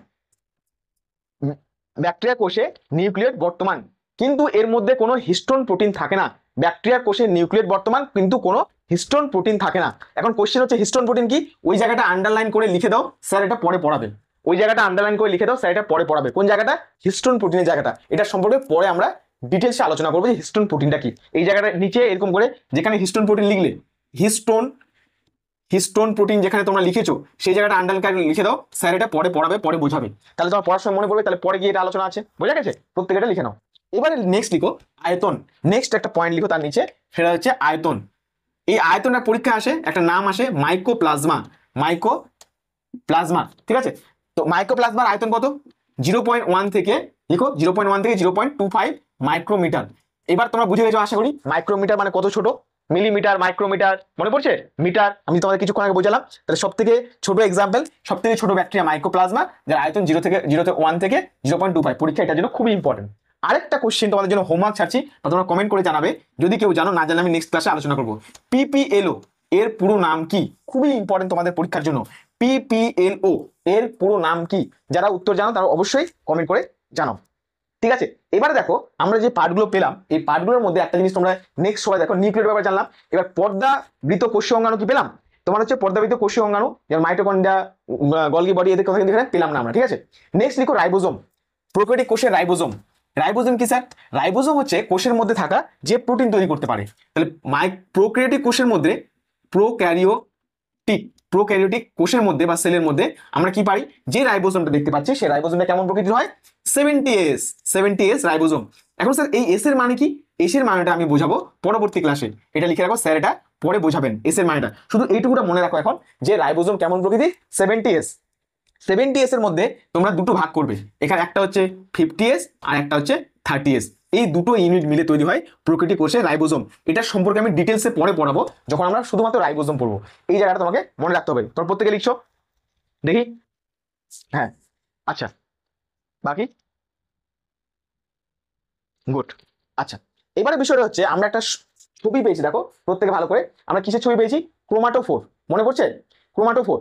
ব্যাকটেরিয়া কোষে নিউক্লিয়েট বর্তমান, কিন্তু এর মধ্যে কোনো হিস্টোন প্রোটিন থাকে না। ব্যাকটেরিয়ার কোষে নিউক্লিয়েট বর্তমান, কিন্তু কোনো হিস্টোন প্রোটিন থাকে না। এখন কোশ্চেন হচ্ছে হিস্টোন প্রোটিন কি? ওই জায়গাটা আন্ডারলাইন করে লিখে দাও, স্যার এটা পরে পড়াবে। ওই জায়গাটা আন্ডারলাইন করে লিখে দাও, স্যার এটা পরে পড়াবে। কোন জায়গাটা? হিস্টোন প্রোটিনের জায়গাটা। এটা সম্পর্কে পরে আমরা ডিটেলসে আলোচনা করবো যে হিস্টোন প্রোটিনটা কি। এই জায়গাটা নিচে এরকম করে যেখানে হিস্টোন প্রোটিন লিখলে, হিস্টোন প্রোটিন যেখানে তোমরা লিখেছো সেই জায়গাটা আন্ডারলাইন করে লিখে দাও, স্যার এটা পরে পড়াবে, পরে বোঝাবে। তাহলে তোমার পড়ার সময় মনে পড়বে, তাহলে পরে গিয়ে এটা আলোচনা আছে, বোঝা গেছে? প্রত্যেকটা লিখে নাও। এবারে নেক্সট লিখো আয়তন। নেক্সট একটা পয়েন্ট লিখো তার নিচে, সেটা হচ্ছে আয়তন। এই আয়তনের পরীক্ষা আসে, একটা নাম আসে মাইক্রোপ্লাজমা। মাইক্রোপ্লাজমা, ঠিক আছে। তো মাইক্রোপ্লাজমার আয়তন কত? 0.1 থেকে লিখো, 0.1 থেকে 0.25 মাইক্রোমিটার। এবার তোমরা বুঝে গেছো আশা করি, মাইক্রোমিটার মানে কত ছোট। মিলিমিটার, মাইক্রোমিটার, মনে পড়ছে? মিটার আমি তোমাদের কিছুক্ষণ আগে বোঝালাম। তাহলে সব থেকে ছোট এক্সাম্পল, সব থেকে ছোট ব্যাকটেরিয়া মাইক্রোপ্লাজমা, যার আয়তন 0.1 থেকে 0.25। পরীক্ষা এটার জন্য খুবই ইম্পর্টেন্ট। আরেকটা কোশ্চেন তোমাদের জন্য হোমওয়ার্ক ছাড়ছি, বা তোমরা কমেন্ট করে জানাবে যদি কেউ জানো, না জানলে আমি নেক্সট ক্লাসে আলোচনা করবো। পিপিএলও এর পুরো নাম কি? খুবই ইম্পর্টেন্ট তোমাদের পরীক্ষার জন্য। পিপিএলও এর পুরো নাম কি? যারা উত্তর জানো তারা অবশ্যই কমেন্ট করে জানাও, ঠিক আছে। এবারে দেখো আমরা যে পার্টগুলো পেলাম, এই পার্টগুলোর মধ্যে একটা জিনিস তোমরা নেক্সট সবাই দেখো, নিউক্লিয়েট ব্যাপারে জানলাম। এবার পর্দাবৃত কোষীয় অঙ্গাণু কি পেলাম? তোমার হচ্ছে পর্দাবৃত কোষীয় অঙ্গাণু, যেমন মাইটোকন্ড্রিয়া, গলগি বডি, এদের কথা কিন্তু পেলাম না আমরা, ঠিক আছে। নেক্সট লিখো রাইবোজোম। প্রোক্যারিওটিক কোষের রাইবোজোম। রাইবোজোম কি স্যার? রাইবোজোম হচ্ছে কোষের মধ্যে থাকা যে প্রোটিন তৈরি করতে পারে। তাহলে প্রোক্যারিওটিক কোষের মধ্যে প্রোক্যারিওটিক কোষের মধ্যে বা সেলের মধ্যে আমরা কি পাই? যে রাইবোজোমটা দেখতে পাচ্ছি, সেই রাইবোজোমটা কেমন প্রকৃতির হয়? 70S ribosome. এখন স্যার এই এস এর মানে কি? এস এর মানেটা আমি বোঝাবো পরবর্তী ক্লাসে, এটা লিখে রাখো, স্যার এটা পরে বোঝাবেন এস এর মানেটা। শুধু এইটুকুটা মনে রাখো এখন, যে রাইবোজোম কেমন প্রকৃতি? 70S এর মধ্যে তোমরা দুটো ভাগ করবে, এখানে একটা হচ্ছে 50S আর একটা হচ্ছে 30S। এই দুটো ইউনিট মিলে তৈরি হয় প্রকৃতি কোষে রাইবোজোম। এটা সম্পর্কে আমি ডিটেলসে পরে পড়াবো যখন আমরা শুধুমাত্র রাইবোজোম পড়বো। এই জায়গাটা তোমাকে মনে রাখতে হবে। তোমরা প্রত্যেকে লিখছো দেখি। হ্যাঁ, আচ্ছা, বাকি গুড। আচ্ছা, এবারে বিষয়টা হচ্ছে আমরা একটা ছবি পেয়েছি, দেখো প্রত্যেকে ভালো করে। আমরা কিসের ছবি পেয়েছি? ক্রোমাটোফোর, মনে পড়ছে? ক্রোমাটোফোর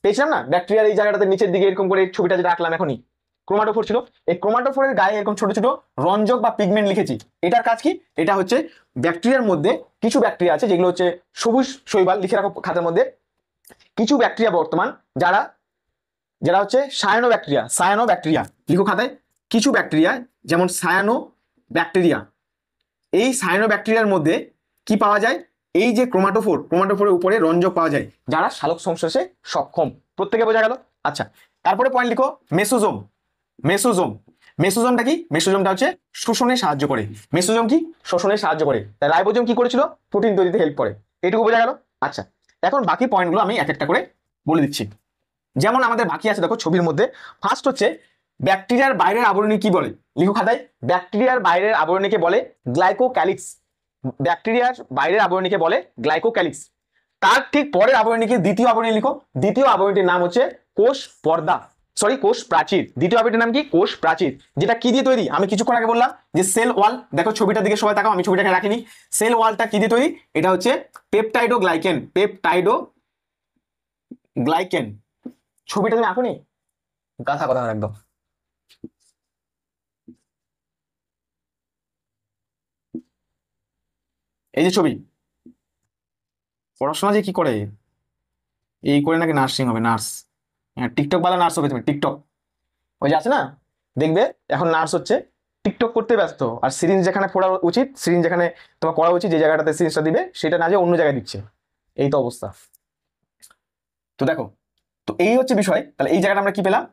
পেয়েছিলাম না, ব্যাকটেরিয়ার এই জায়গাটাতে নিচের দিকে এরকম করে ছবিটা যেটা আঁকলাম এখনই, ক্রোমাটোফোর ছিল। এই ক্রোমাটোফোরের গায়ে এরকম ছোট ছোট রঞ্জক বা পিগমেন্ট লিখেছি। এটার কাজ কি? এটা হচ্ছে ব্যাকটেরিয়ার মধ্যে কিছু ব্যাকটেরিয়া আছে যেগুলো হচ্ছে সবুজ শৈবাল, লিখে রাখো খাতার মধ্যে। কিছু ব্যাকটেরিয়া বর্তমান যারা যারা হচ্ছে সায়ানো ব্যাকটেরিয়া, সায়ানো ব্যাকটেরিয়া লিখো খাতায়। কিছু ব্যাকটেরিয়া যেমন সায়ানো ব্যাকটেরিয়া, এই সায়ানো ব্যাকটেরিয়ার মধ্যে কি পাওয়া যায়? এই যে ক্রোমাটোফোর, ক্রোমাটোফোরের উপরে রঞ্জক পাওয়া যায় যারা সালোক সংশ্লেষে সক্ষম। প্রত্যেকে বোঝা গেল? আচ্ছা, তারপরে পয়েন্ট লিখো মেসোজোম। মেসোজোম, মেসোজোমটা কি? মেসোজোমটা হচ্ছে শোষণে সাহায্য করে। মেসোজোম কি? শোষণে সাহায্য করে। তাই রাইবোজোম কি করেছিল? প্রোটিন তৈরিতে হেল্প করে। এটুকু বোঝা গেল? আচ্ছা, এখন বাকি পয়েন্টগুলো আমি এক একটা করে বলে দিচ্ছি। যেমন আমাদের বাকি আছে দেখো ছবির মধ্যে। ফার্স্ট হচ্ছে ব্যাকটেরিয়ার বাইরের আবরণী কি বলে? লিখো খাতায়। ব্যাকটেরিয়ার বাইরের আবরণীকে বলে গ্লাইকোক্যালিক্স। ব্যাকটেরিয়ার বাইরের আবরণীকে বলে গ্লাইকোক্যালিক্স। তার ঠিক পরের আবরণীকে দ্বিতীয় আবরণী লিখো। দ্বিতীয় আবরণীটির নাম হচ্ছে কোষ পর্দা, সরি কোষ প্রাচীর। দ্বিতীয় আবরণীর নাম কি? কোষ প্রাচীর। যেটা কি দিয়ে তৈরি? আমি কিছুক্ষণ আগে বললাম যে সেল ওয়াল। দেখো ছবিটার দিকে সবাই তাকাও, আমি ছবিটাকে রাখিনি। সেল ওয়ালটা কি দিয়ে তৈরি? এটা হচ্ছে পেপটাইডোগ্লাইকেন। পেপটাইডোগ্লাইকেন। ছবিটা তুমি আঁকুনি, গাথা কথা একদম। এই যে ছবি, পড়াশোনা যে কি করে, এই করে নাকি নার্সিং হবে, নার্স। হ্যাঁ, টিকটক বালা নার্স হবে তুমি, টিকটক। ওই যে আছে না, দেখবে এখন নার্স হচ্ছে টিকটক করতে ব্যস্ত, আর সিরিঞ্জ যেখানে পড়া উচিত, সিরিঞ্জ যেখানে তোমার করা উচিত, যে জায়গাটাতে সিরিঞ্জটা দিবে সেটা না যে অন্য জায়গায় দিচ্ছে। এই তো অবস্থা। তো দেখো, তো এই হচ্ছে বিষয়। তাহলে এই জায়গাটা আমরা কি পেলাম?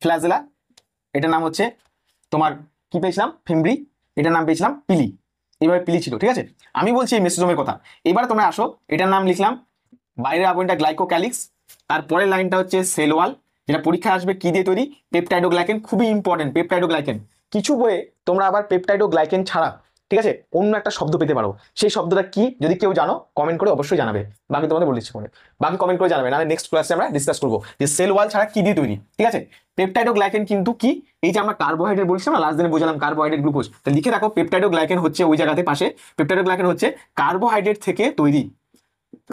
ফ্ল্যাজেলা, এটার নাম হচ্ছে তোমার কি পেয়েছিলাম? ফিমব্রি। এটার নাম পেয়েছিলাম পিলি। এইভাবে পিলি ছিল, ঠিক আছে। আমি বলছি এই মেসোজোমের কথা। এবার তোমরা আসো, এটার নাম লিখলাম বাইরের আবরণীটা গ্লাইকোক্যালিক্স। তারপরের লাইনটা হচ্ছে সেল ওয়াল, যেটা পরীক্ষায় আসবে কি দিয়ে তৈরি? পেপটাইডোগ্লাইকেন। খুবই ইম্পর্টেন্ট পেপটাইডোগ্লাইকেন। কিছু বইয়ে তোমরা আবার পেপটাইডোগ্লাইকেন ছাড়া, ঠিক আছে, অন্য একটা শব্দ পেতে পারো। সেই শব্দটা কি যদি কেউ জানো কমেন্ট করে অবশ্যই জানাবে। বাকি তোমাদের বলে দিচ্ছি পরে, বাকি কমেন্ট করে জানাবে, নাহলে নেক্সট ক্লাসে আমরা ডিসকাস করবো যে সেল ওয়াল ছাড়া কি দিয়ে তৈরি, ঠিক আছে। পেপটাইডোগ্লাইকেন কিন্তু কি? এই যে আমরা কার্বোহাইড্রেট বলছিলাম না, লাস্ট দিনে বোঝালাম কার্বোহাইড্রেট গ্লুকোজ, তো লিখে রাখো পেপটাইডোগ্লাইকেন হচ্ছে ওই জায়গাতে পাশে। পেপটাইডোগ্লাইকেন হচ্ছে কার্বোহাইড্রেট থেকে তৈরি,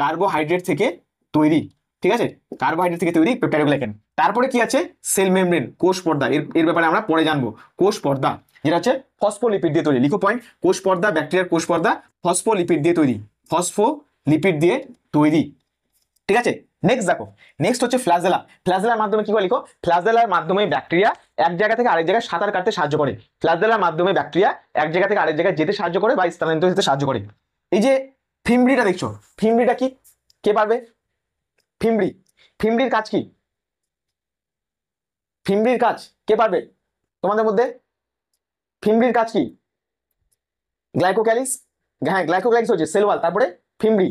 কার্বোহাইড্রেট থেকে তৈরি, ঠিক আছে, কার্বোহাইড্রেট থেকে তৈরি পেপটাইডোগ্লাইকেন। তারপরে কি আছে? সেল মেমব্রেন, কোষ পর্দা। এর ব্যাপারে আমরা পরে জানবো। কোষ পর্দা যেটা হচ্ছে ফসফোলিপিড দিয়ে তৈরি। লিখো পয়েন্ট, কোষ পর্দা, ব্যাকটেরিয়ার কোষ পর্দা ফসফোলিপিড দিয়ে তৈরি, ফসফোলিপিড দিয়ে তৈরি, ঠিক আছে। নেক্সট দেখো, নেক্সট হচ্ছে ফ্ল্যাজেলা। ফ্ল্যাজেলার মাধ্যমে কি করে? লিখো, ফ্ল্যাজেলার মাধ্যমে ব্যাকটেরিয়া এক জায়গা থেকে আরেক জায়গায় সাঁতার কাটতে সাহায্য করে। ফ্ল্যাজেলার মাধ্যমে ব্যাকটেরিয়া এক জায়গা থেকে আরেক জায়গায় যেতে সাহায্য করে বা স্থানান্তরিত হতে সাহায্য করে। এই যে ফিমব্রিটা দেখছো, ফিমব্রিটা কি? কে পারবে? ফিমব্রি, ফিমব্রির কাজ কি? ফিমব্রির কাজ কে পারবে তোমাদের মধ্যে? ফিমব্রির কাজ কি? গ্লাইকোক্যালিক্স। হ্যাঁ, গ্লাইকোক্যালিক্স হচ্ছে সেল ওয়াল। তারপরে ফিমব্রি,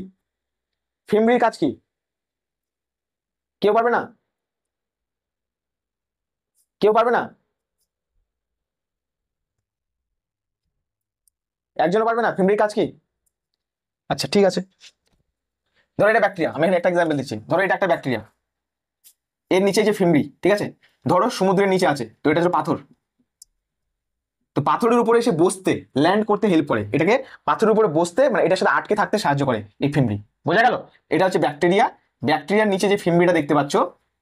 ফিমব্রির কাজ কি? কেউ পারবে না? কেউ পারবে না? একজনও পারবে না? ফিমব্রির কাজ কি? আচ্ছা, ঠিক আছে। ধরো এটা ব্যাকটেরিয়া, আমি এখানে একটা এক্সাম্পল দিচ্ছি। ধরো এটা একটা ব্যাকটেরিয়া, এর নিচে যে ফিমব্রি, ঠিক আছে, ধরো সমুদ্রের নিচে আছে, তো এটা হচ্ছে পাথর। তো পাথরের উপরে এসে বসতে, ল্যান্ড করতে হেল্প করে। এটাকে পাথরের উপরে বসতে, মানে এটার সাথে আটকে থাকতে সাহায্য করে এই ফিমব্রি। বোঝা গেল? এটা হচ্ছে ব্যাকটেরিয়া। ব্যাকটেরিয়ার নিচে যে ফিমব্রিটা দেখতে পাচ্ছ,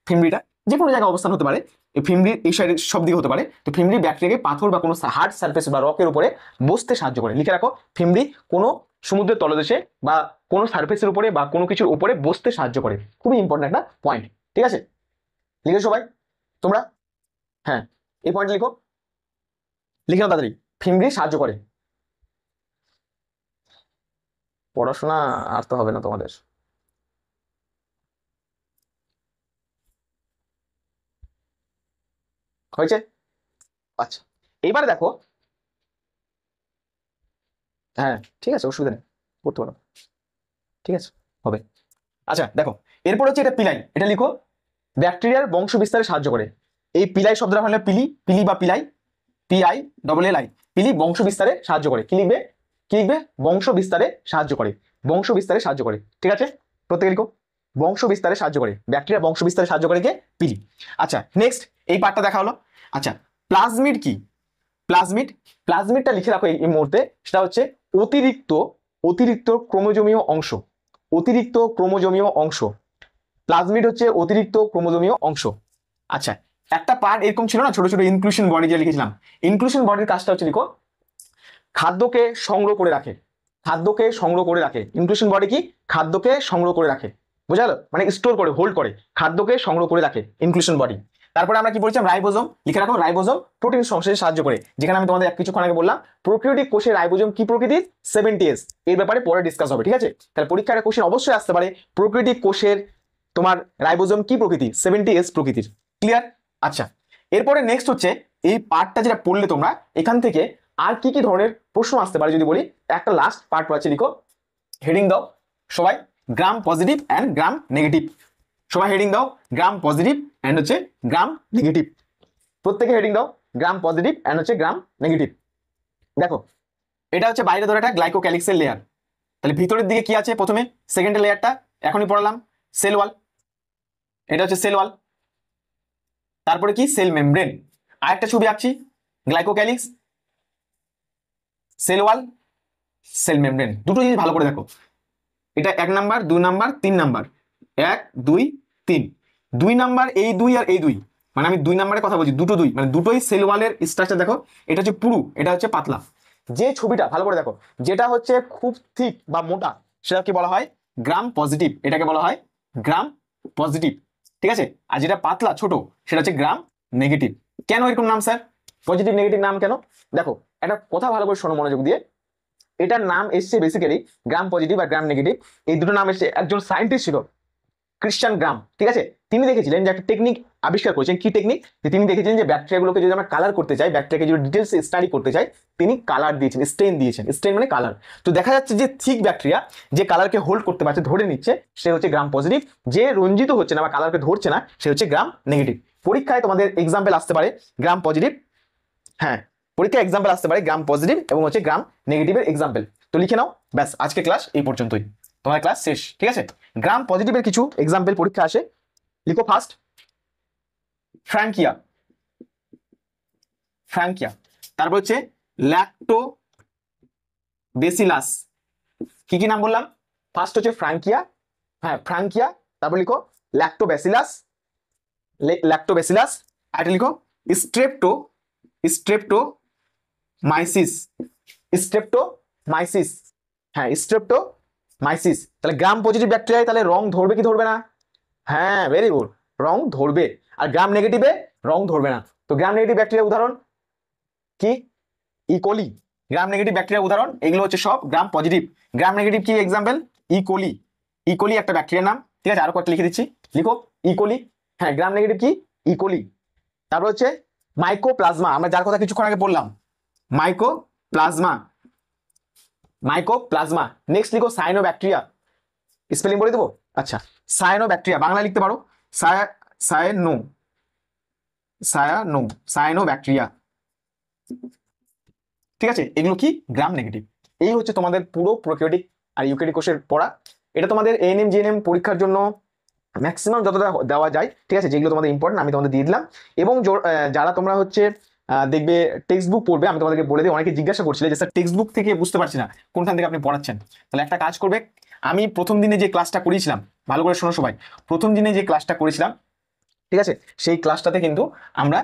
ফিমব্রিটা যে কোনো জায়গায় অবস্থান হতে পারে, এই ফিমব্রির এই সাইডের সব দিকে হতে পারে। তো ফিমব্রি ব্যাকটেরিয়াকে পাথর বা কোনো হার্ড সারফেস বা রকের উপরে বসতে সাহায্য করে। লিখে রাখো, ফিমব্রি কোনো সমুদ্রের তলদেশে বা কোনো সারফেসের উপরে বা কোনো কিছুর উপরে বসতে সাহায্য করে। খুবই ইম্পর্টেন্ট একটা পয়েন্ট, ঠিক আছে। লিখে সবাই তোমরা? হ্যাঁ, এই পয়েন্ট লিখো, লিখে নাও তাড়াতাড়ি। ফিমব্রি সাহায্য করে। পড়াশোনা আর তো হবে না তোমাদের। হয়েছে? আচ্ছা, এইবারে দেখো। হ্যাঁ, ঠিক আছে, অসুবিধা নেই, করতে পারো, ঠিক আছে, হবে। আচ্ছা দেখো, এরপর হচ্ছে এটা পিলাই। এটা লিখো, ব্যাকটেরিয়ার বংশ বিস্তারে সাহায্য করে। এই পিলাই শব্দটা হলো পিলি, পিলি বা পিলাই, PILLI, পিলি বংশ বিস্তারে সাহায্য করে। কি লিখবে? কি লিখবে? বংশ বিস্তারে সাহায্য করে, বংশ বিস্তারে সাহায্য করে। ঠিক আছে, প্রত্যেকে লিখো, বংশ বিস্তারে সাহায্য করে, ব্যাকটেরিয়া বংশ বিস্তারে সাহায্য করে কে? পিলি। আচ্ছা নেক্সট এই পার্টটা দেখা হলো। আচ্ছা প্লাজমিড কি? প্লাজমিডটা লিখে রাখো এই মুহূর্তে, সেটা হচ্ছে অতিরিক্ত ক্রোমোজোমীয় অংশ, অতিরিক্ত ক্রোমোজোমীয় অংশ। প্লাজমিড হচ্ছে অতিরিক্ত ক্রোমোজোমীয় অংশ। আচ্ছা একটা পার্ট এরকম ছিল না, ছোট ছোট ইনক্লুশন বডি যে লিখেছিলাম, ইনক্লুশন বডির কাজটা হচ্ছে লিখো খাদ্যকে সংগ্রহ করে রাখে, খাদ্যকে সংগ্রহ করে রাখে। ইনক্লুশন বডি কি? খাদ্যকে সংগ্রহ করে রাখে, বোঝা গেল? মানে স্টোর করে, হোল্ড করে, খাদ্যকে সংগ্রহ করে রাখে ইনক্লুশন বডি। তারপরে আমরা কি বলছিলাম? রাইবোজোম লিখে রাখো, রাইবোজোম প্রোটিন সংশ্লেষে সাহায্য করে, যেখানে আমি তোমাদের কিছুক্ষণ আগে বললাম প্রোক্যারিওটিক কোষের রাইবোজোম কি প্রকৃতির? 70S। এর ব্যাপারে পরে ডিসকাস হবে, ঠিক আছে? তাহলে পরীক্ষার কোশ্চেন অবশ্যই আসতে পারে প্রোক্যারিওটিক কোষের তোমার রাইবোজোম কি প্রকৃতি? 70S প্রকৃতির। ক্লিয়ার? আচ্ছা এরপরে নেক্সট হচ্ছে এই পার্টটা যেটা পড়লে তোমরা, এখান থেকে আর কি কি ধরনের প্রশ্ন আসতে পারে যদি বলি। একটা লাস্ট পার্ট আছে, লিখো, হেডিং দাও সবাই, gram positive and gram negative. সবাই হেডিং দাও, গ্রাম পজিটিভ অ্যান্ড হচ্ছে গ্রাম নেগেটিভ। প্রত্যেকে হেডিং দাও, গ্রাম পজিটিভ অ্যান্ড হচ্ছে গ্রাম নেগেটিভ। দেখো এটা হচ্ছে বাইরে ধরে একটা গ্লাইকোক্যালিক্সের লেয়ার, তাহলে ভিতরের দিকে কি আছে? প্রথমে সেকেন্ডের লেয়ারটা এখনই পড়ালাম, সেল ওয়াল। এটা হচ্ছে সেল ওয়াল, তারপরে কি? Cell membrane. আরেকটা ছবি আঁকছি, glycocalyx, cell wall, cell membrane. দুটো জিনিস ভালো করে দেখো, এটা 1 নাম্বার, 2 নাম্বার, 3 নাম্বার, 1 2 3, 2 নাম্বার এই 2 আর এই 2, মানে আমি 2 নাম্বারের কথা বলছি, দুটো 2, মানে দুটোই সেল ওয়ালের স্ট্রাকচার। দেখো এটা হচ্ছে পুরু, এটা হচ্ছে পাতলা। যে ছবিটা ভালো করে দেখো, যেটা হচ্ছে খুব থিক বা মোটা সেটা কি বলা হয়? গ্রাম পজিটিভ, এটাকে বলা হয় গ্রাম পজিটিভ, ঠিক আছে? আর যেটা পাতলা ছোট সেটা হচ্ছে গ্রাম নেগেটিভ। কেন এরকম নাম স্যার? পজিটিভ নেগেটিভ নাম কেন? দেখো একটা কথা ভালো করে শোনো মনোযোগ দিয়ে। এটার নাম এসছে বেসিক্যালি গ্রাম পজিটিভ আর গ্রাম নেগেটিভ, এই দুটো নাম এসছে, একজন সায়েন্টিস্ট ছিল ক্রিশ্চিয়ান গ্রাম, ঠিক আছে? তিনি দেখেছিলেন যে একটা টেকনিক আবিষ্কার করেছেন। কি টেকনিক? যে তিনি দেখেছিলেন যে ব্যাকটেরিয়াগুলোকে যদি আমরা কালার করতে চাই, ব্যাকটেরিয়াকে যদি ডিটেলস স্টাডি করতে চাই, তিনি কালার দিয়েছেন, স্টেন দিয়েছেন। স্টেন মানে কালার। তো দেখা যাচ্ছে যে থিক ব্যাকটেরিয়া যে কালারকে হোল্ড করতে পারছে, ধরে নিচ্ছে, সে হচ্ছে গ্রাম পজিটিভ। যে রঞ্জিত হচ্ছে না বা কালারকে ধরছে না, সে হচ্ছে গ্রাম নেগেটিভ। পরীক্ষায় তোমাদের এক্সাম্পল আসতে পারে গ্রাম পজিটিভ, হ্যাঁ পরীক্ষায় এক্সাম্পল আসতে পারে গ্রাম পজিটিভ এবং হচ্ছে গ্রাম নেগেটিভের এক্সাম্পল। তো লিখে নাও, ব্যাস আজকে ক্লাস এই পর্যন্তই, তোমার ক্লাস শেষ, ঠিক আছে? গ্রাম পজিটিভের কিছু এক্সাম্পল পরীক্ষা আসে, লিখো ফার্স্ট ফ্র্যাঙ্কিয়া, ফ্র্যাঙ্কিয়া। তারপর হচ্ছে ল্যাক্টোবেসিলাস। কি কি নাম বললাম? ফার্স্ট হচ্ছে ফ্র্যাঙ্কিয়া, হ্যাঁ ফ্র্যাঙ্কিয়া। তারপর লিখো ল্যাক্টোবেসিলাস, ল্যাক্টোবেসিলাস। আর লিখো স্ট্রেপ্টোমাইসিস, স্ট্রেপ্টোমাইসিস, হ্যাঁ স্ট্রেপ্টোমাইসিস। তাহলে গ্রাম পজিটিভ ব্যাকটেরিয়ায় তাহলে রং ধরবে কি ধরবে না? হ্যাঁ ভেরি গুড, রং ধরবে। আর গ্রাম নেগেটিভে রং ধরবে না। তো গ্রাম নেগেটিভ ব্যাকটেরিয়ার উদাহরণ কি? ইকোলি। গ্রাম নেগেটিভ ব্যাকটেরিয়ার উদাহরণ এগুলো হচ্ছে সব গ্রাম পজিটিভ। গ্রাম নেগেটিভ কি এক্সাম্পল? ইকোলি, ইকোলি একটা ব্যাকটেরিয়ার নাম, ঠিক আছে? আরো কয়েকটা লিখে দিচ্ছি, লিখো ইকোলি, হ্যাঁ গ্রাম নেগেটিভ কি? ইকোলি। তারপর হচ্ছে মাইকোপ্লাজমা, আমরা যার কথা কিছুক্ষণ আগে বললাম, মাইকোপ্লাজমা, মাইকোপ্লাজমা। নেক্সট লিখো সায়ানোব্যাকটেরিয়া, স্পেলিং বলে দেবো। আচ্ছা সায়ানোব্যাকটেরিয়া বাংলা লিখতে পারো, সায়ানোব্যাকটেরিয়া, ঠিক আছে? এগুলো কি? Gram negative. এই হচ্ছে তোমাদের পুরো প্রোক্যারিওটিক আর ইউক্যারিওটিক কোষের পড়া। এটা তোমাদের এএনএম জিএনএম পরীক্ষার জন্য ম্যাক্সিমাম যতটা দেওয়া যায়, ঠিক আছে? যেগুলো তোমাদের ইম্পর্টেন্ট আমি তোমাদের দিয়ে দিলাম। এবং যারা তোমরা হচ্ছে দেখবে টেক্সট বুক পড়বে, আমি তোমাদেরকে বলে দিই, অনেকে জিজ্ঞাসা করছিলে যে স্যার টেক্সট বুক থেকে বুঝতে পারছি না কোনখান থেকে আপনি পড়াচ্ছেন। তাহলে একটা কাজ করবে, আমি প্রথম দিনে যে ক্লাসটা করিয়েছিলাম, ভালো করে শোনো সবাই, প্রথম দিনে যে ক্লাসটা করেছিলাম, ঠিক আছে, সেই ক্লাসটাতে কিন্তু আমরা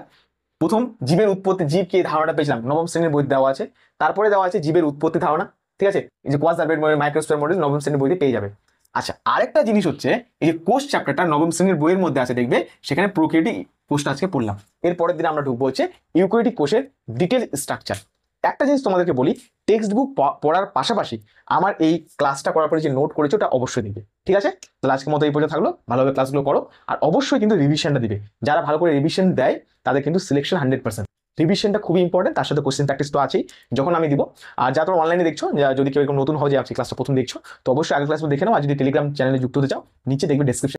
প্রথম জীবের উৎপত্তি, জীব কি ধারণাটা পেয়েছিলাম, নবম শ্রেণীর বইতে দেওয়া আছে। তারপরে দেওয়া আছে জীবের উৎপত্তি ধারণা, ঠিক আছে? এই যে কোয়াজারবেট মডেল, মাইক্রোস্ফিয়ার মডেল নবম শ্রেণীর বইতে পেয়ে যাবে। আচ্ছা আরেকটা জিনিস হচ্ছে এই যে কোষ চ্যাপ্টারটা নবম শ্রেণীর বইয়ের মধ্যে আছে, দেখবে সেখানে প্রোক্যারিওটিক কোষটা আজকে পড়লাম। এরপরের দিন আমরা ঢুকবো হচ্ছে ইউক্যারিওটিক কোষের ডিটেল স্ট্রাকচার। একটা জিনিস তোমাদেরকে বলি, টেক্সট বুক পড়ার পাশাপাশি আমার এই ক্লাসটা করার পরে যে নোট করেছো ওটা অবশ্যই দিবে, ঠিক আছে? তাহলে আজকের মতো এই পর্যন্ত থাকলো, ভালোভাবে ক্লাসগুলো করো। আর অবশ্যই কিন্তু রিভিশনটা দিবে, যারা ভালো করে রিভিশন দেয় তাদের কিন্তু সিলেকশন 100%। রিভিশনটা খুবই ইম্পর্টেন্ট, তার সাথে কোশ্চেন প্র্যাকটিস তো আছেই যখন আমি দিব। আর যা তোমরা অনলাইনে দেখছো, যদি কেউ নতুন হয় যে আপনি ক্লাসটা প্রথম দেখছো, তো অবশ্যই আগের ক্লাসগুলো দেখে নাও। আর যদি টেলিগ্রাম চ্যানেলে যুক্ত হতে চাও, নিচে দেখবে ডেসক্রিপশন